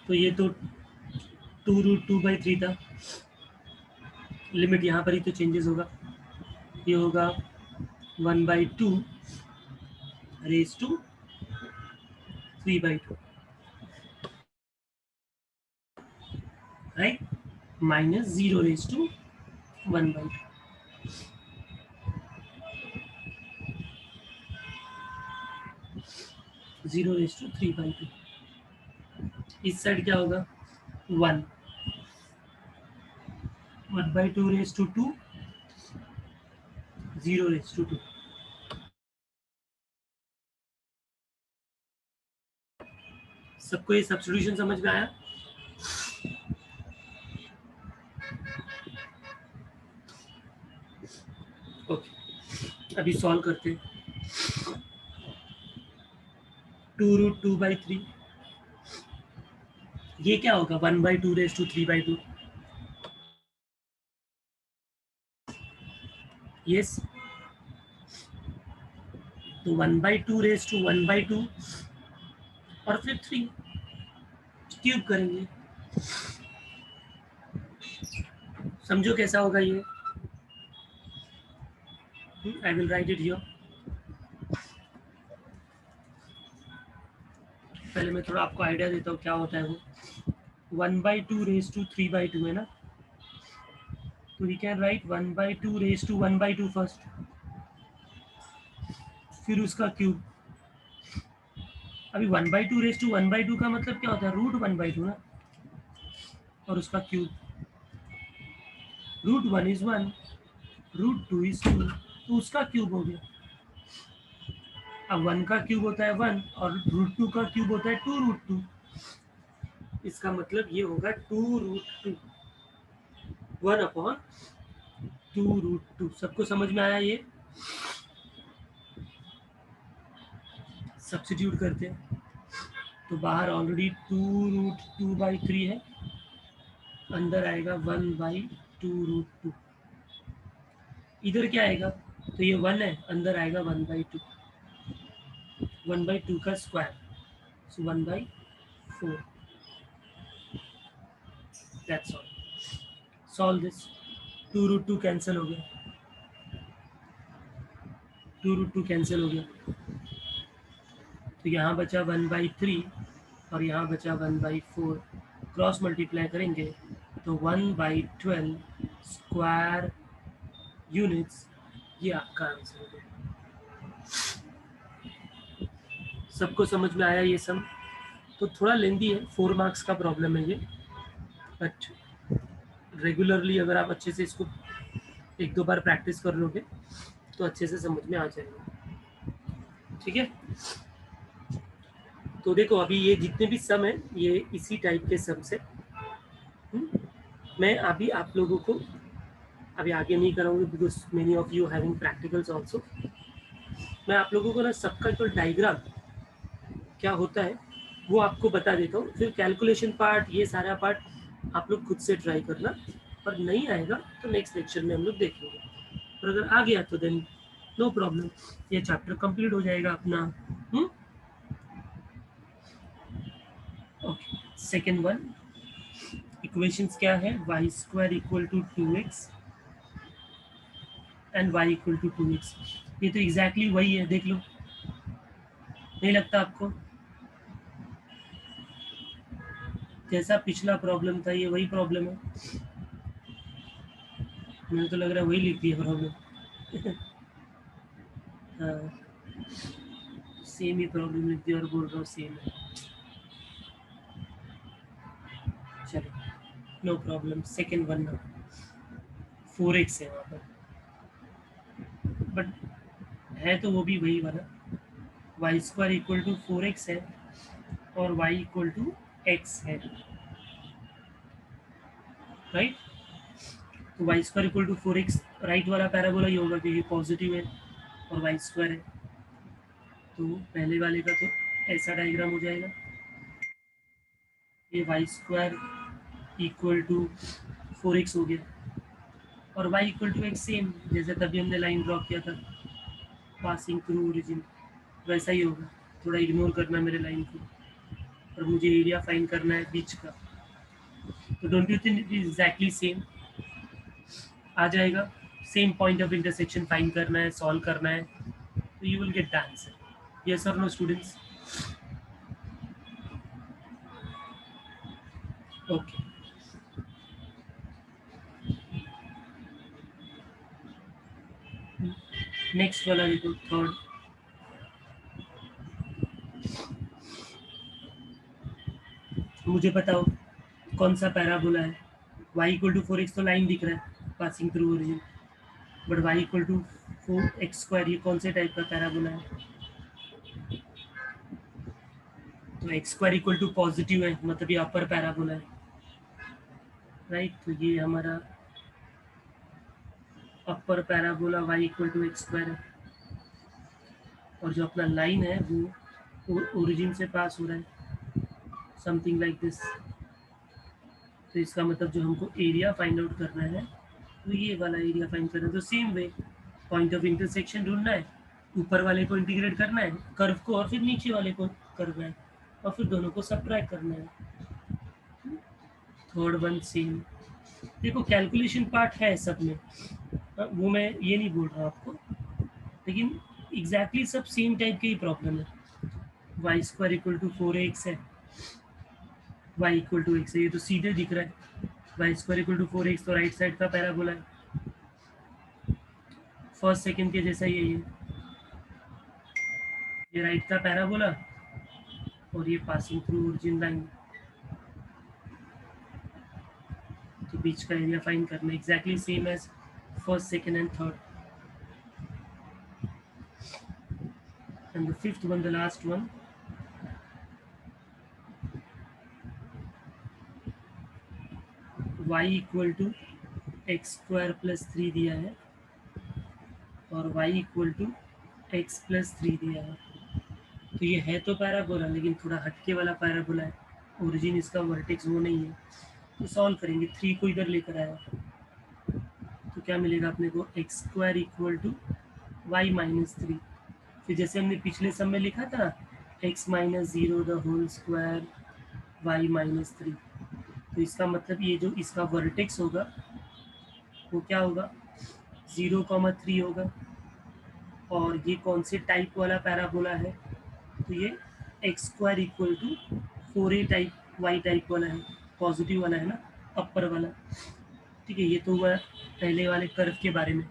तो ये तो 2√2/3 था, लिमिट यहाँ पर ही तो चेंजेस होगा। ये होगा 1/2 raise to 3/2, right, minus 0 raise to 1/2। 0 raise to 3/2। इस साइड क्या होगा, 1, 1/2 रेज टू 2, 0 रेज टू 2। सबको ये सब्स्टिट्यूशन समझ में आया? ओके, अभी सॉल्व करते हैं। 2√2/3, ये क्या होगा, 1/2 रेज टू 3/2। यस, तो 1/2 रेज टू 1/2 और फिर 3 क्यूब करेंगे। समझो कैसा होगा ये। I will write it here. पहले मैं थोड़ा आपको आइडिया देता हूँ क्या होता है वो। 1/2 रेज टू 3/2 है ना, तो we can write 1/2 raise to 1/2 first, फिर उसका क्यूब। अभी 1/2 रेज टू 1/2 का मतलब क्या होता है, रूट 1/2 ना, और उसका cube. Root 1 is 1, root 2 is 2, तो उसका क्यूब हो गया। अब 1 का क्यूब होता है 1 और रूट 2 का क्यूब होता है 2√2। इसका मतलब ये होगा 2√2, 1/2√2। सबको समझ में आया ये? सब्स्टिट्यूट करते हैं तो बाहर ऑलरेडी 2√2/3 है, अंदर आएगा 1/2√2। इधर क्या आएगा, तो ये 1 है, अंदर आएगा 1/2, 1/2 का square, so 1/4। That's all. Solve this. 2√2 cancel हो गया, 2√2 कैंसिल हो गया, तो यहाँ बचा 1/3 और यहाँ बचा 1/4। क्रॉस मल्टीप्लाई करेंगे तो 1/12 स्क्वायर यूनिट्स, ये आपका आंसर हो गया। सबको समझ में आया ये सब? तो थोड़ा लेंदी है, 4 मार्क्स का प्रॉब्लम है ये, बट रेगुलरली अगर आप अच्छे से इसको 1-2 बार प्रैक्टिस कर लोगे तो अच्छे से समझ में आ जाएगा। ठीक है, तो देखो अभी ये जितने भी सम है ये इसी टाइप के सम से मैं अभी आप लोगों को अभी आगे नहीं कराऊंगी, because many of you having practicals also. मैं आप लोगों को ना सबका जो डायग्राम क्या होता है वो आपको बता देता हूँ, फिर कैलकुलेशन पार्ट ये सारा पार्ट आप लोग खुद से ट्राई करना, पर नहीं आएगा तो नेक्स्ट लेक्चर में हम लोग देखेंगे, और अगर आ गया तो देन नो प्रॉब्लम, ये चैप्टर कंप्लीट हो जाएगा अपना। ओके, सेकेंड वन, इक्वेशंस क्या है, y² equal to 2x and y equal to 2x। ये तो एग्जैक्टली वही है, देख लो, नहीं लगता आपको? जैसा पिछला प्रॉब्लम था ये वही प्रॉब्लम है, मुझे तो लग रहा है वही लिख दिया प्रॉब्लम। हाँ, सेम ही प्रॉब्लम लिख दिया और बोल रहा हूँ सेम है। चलो नो प्रॉब्लम। सेकेंड वन ना 4x है वहाँ पर, बट है तो वो भी वही वाला, y² इक्वल टू 4x है और y इक्वल टू x है, राइट? तो y² equal to 4x right वाला पैराबोला ही होगा क्योंकि पॉजिटिव है और y² है, तो पहले वाले का तो ऐसा डायग्राम हो जाएगा, ये y² इक्वल टू 4x हो गया और y equal to x same जैसे तभी हमने लाइन ड्रॉ किया था पासिंग थ्रू ओरिजिन, वैसा ही होगा। थोड़ा इग्नोर करना मेरे लाइन को, और मुझे एरिया फाइंड करना है बीच का, तो don't you think it is exactly same? आ जाएगा, same point of intersection find करना है, सॉल्व करना है, तो you will get the answer. Yes और नो स्टूडेंट्स? ओके, नेक्स्ट वाला देखो, थर्ड। मुझे बताओ कौन सा पैराबोला है, y इक्वल टू 4x तो लाइन दिख रहा है passing through origin, but y equal to 4x² ये कौन से टाइप का पैराबोला है? तो x² इक्वल टू पॉजिटिव है, मतलब ये अपर पैराबोला है, राइट? तो ये हमारा upper parabola y equal to x² है, और जो अपना लाइन है वो ओरिजिन से पास हो रहा है, समथिंग लाइक दिस। तो इसका मतलब जो हमको एरिया फाइंड आउट करना है तो ये वाला एरिया फाइंड करना है। तो same way point of intersection ढूंढना है, ऊपर वाले को इंटीग्रेट करना है कर्व को, और फिर नीचे वाले को करना है, और फिर दोनों को सबट्रैक्ट करना है। Third one same. देखो कैलकुलेशन पार्ट है सब में, वो मैं ये नहीं बोल रहा आपको, लेकिन एग्जैक्टली सब सेम टाइप के ही प्रॉब्लम है। y² इक्वल टू 4x है, y इक्वल टू x है, ये तो सीधे दिख रहा है Y square equal to 4x तो राइट साइड का पैराबोला है, फर्स्ट सेकंड के जैसा ही है ये राइट का पैराबोला और ये पासिंग थ्रू ओरिजिन लाइन, तो बीच का एरिया फाइंड करना exactly same as first second and third. And the fifth one, the last one, y equal to x square plus 3 दिया है और y equal to x plus 3 दिया है. तो ये है तो पैराबोला लेकिन थोड़ा हटके वाला पैराबोला है, ओरिजिन इसका वर्टेक्स वो नहीं है. तो सॉल्व करेंगे, 3 को इधर लेकर आया तो क्या मिलेगा अपने को, x square equal to y minus 3. फिर जैसे हमने पिछले सब में लिखा था x minus 0 the whole square Y minus 3, तो इसका मतलब ये जो इसका वर्टेक्स होगा वो क्या होगा, 0,3 होगा. और ये कौन से टाइप वाला पैराबोला है, तो ये x square equal to 4a type y type वाला है, पॉजिटिव वाला है ना, अपर वाला. ठीक है, ये तो हुआ पहले वाले कर्व के बारे में.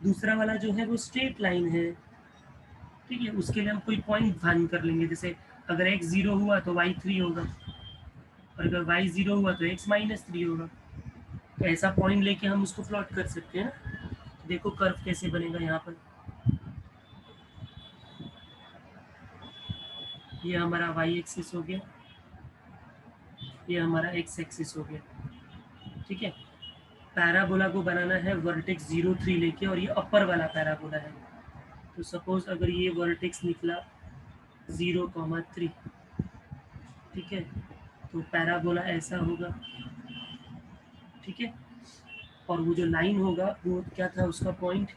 दूसरा वाला जो है वो स्ट्रेट लाइन है. ठीक है, उसके लिए हम कोई पॉइंट फाइंड कर लेंगे, जैसे अगर x 0 हुआ तो y 3 होगा और अगर y 0 हुआ तो x माइनस 3 होगा. तो ऐसा पॉइंट लेके हम उसको प्लॉट कर सकते हैं. देखो कर्व कैसे बनेगा यहाँ पर, ये हमारा y एक्सिस हो गया, ये हमारा x एक्सिस हो गया. ठीक है, पैराबोला को बनाना है वर्टेक्स 0 3 लेके और ये अपर वाला पैराबोला है. तो सपोज अगर ये वर्टेक्स निकला 0,3, ठीक है, तो पैराबोला ऐसा होगा. ठीक है, और वो जो लाइन होगा वो क्या था, उसका पॉइंट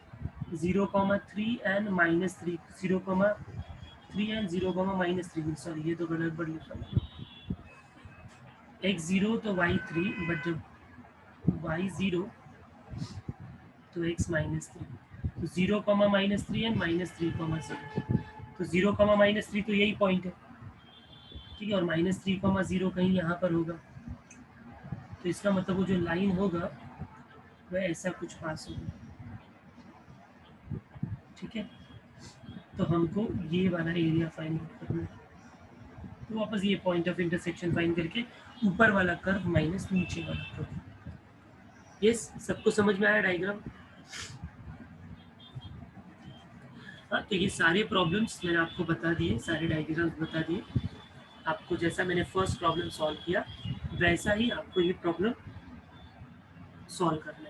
0,3 एंड -3, 0,3 एंड 0,-3. सॉरी ये तो गलत बढ़ लिखा, x 0 तो y 3, बट जब y 0 तो x -3, तो 0,-3 एंड -3,0. तो 0,-3 तो यही पॉइंट है. ठीक है, और -3,0 कहीं यहाँ पर होगा. तो इसका मतलब वो जो लाइन होगा वह ऐसा कुछ पास होगा. ठीक है, तो हमको ये वाला एरिया फाइंड करना है. तो वापस ये पॉइंट ऑफ इंटरसेक्शन फाइंड करके ऊपर वाला कर्व माइनस नीचे वाला कर्व. यस, सबको समझ में आया डायग्राम? हाँ, तो ये सारे प्रॉब्लम्स मैंने आपको बता दिए, सारे डायग्राम्स बता दिए आपको. जैसा मैंने फर्स्ट प्रॉब्लम सॉल्व किया वैसा ही आपको ये प्रॉब्लम सॉल्व करना है.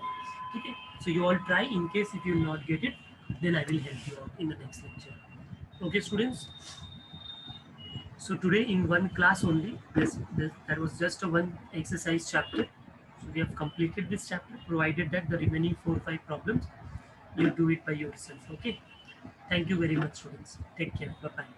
ठीक है, so you all try. In case if you not get it then I will help you out in the next lecture. Okay students, so today in one class only, that was just a one exercise chapter, so we have completed this chapter, provided that the remaining 4-5 problems you do it by yourself. Okay, thank you very much students, take care, bye bye.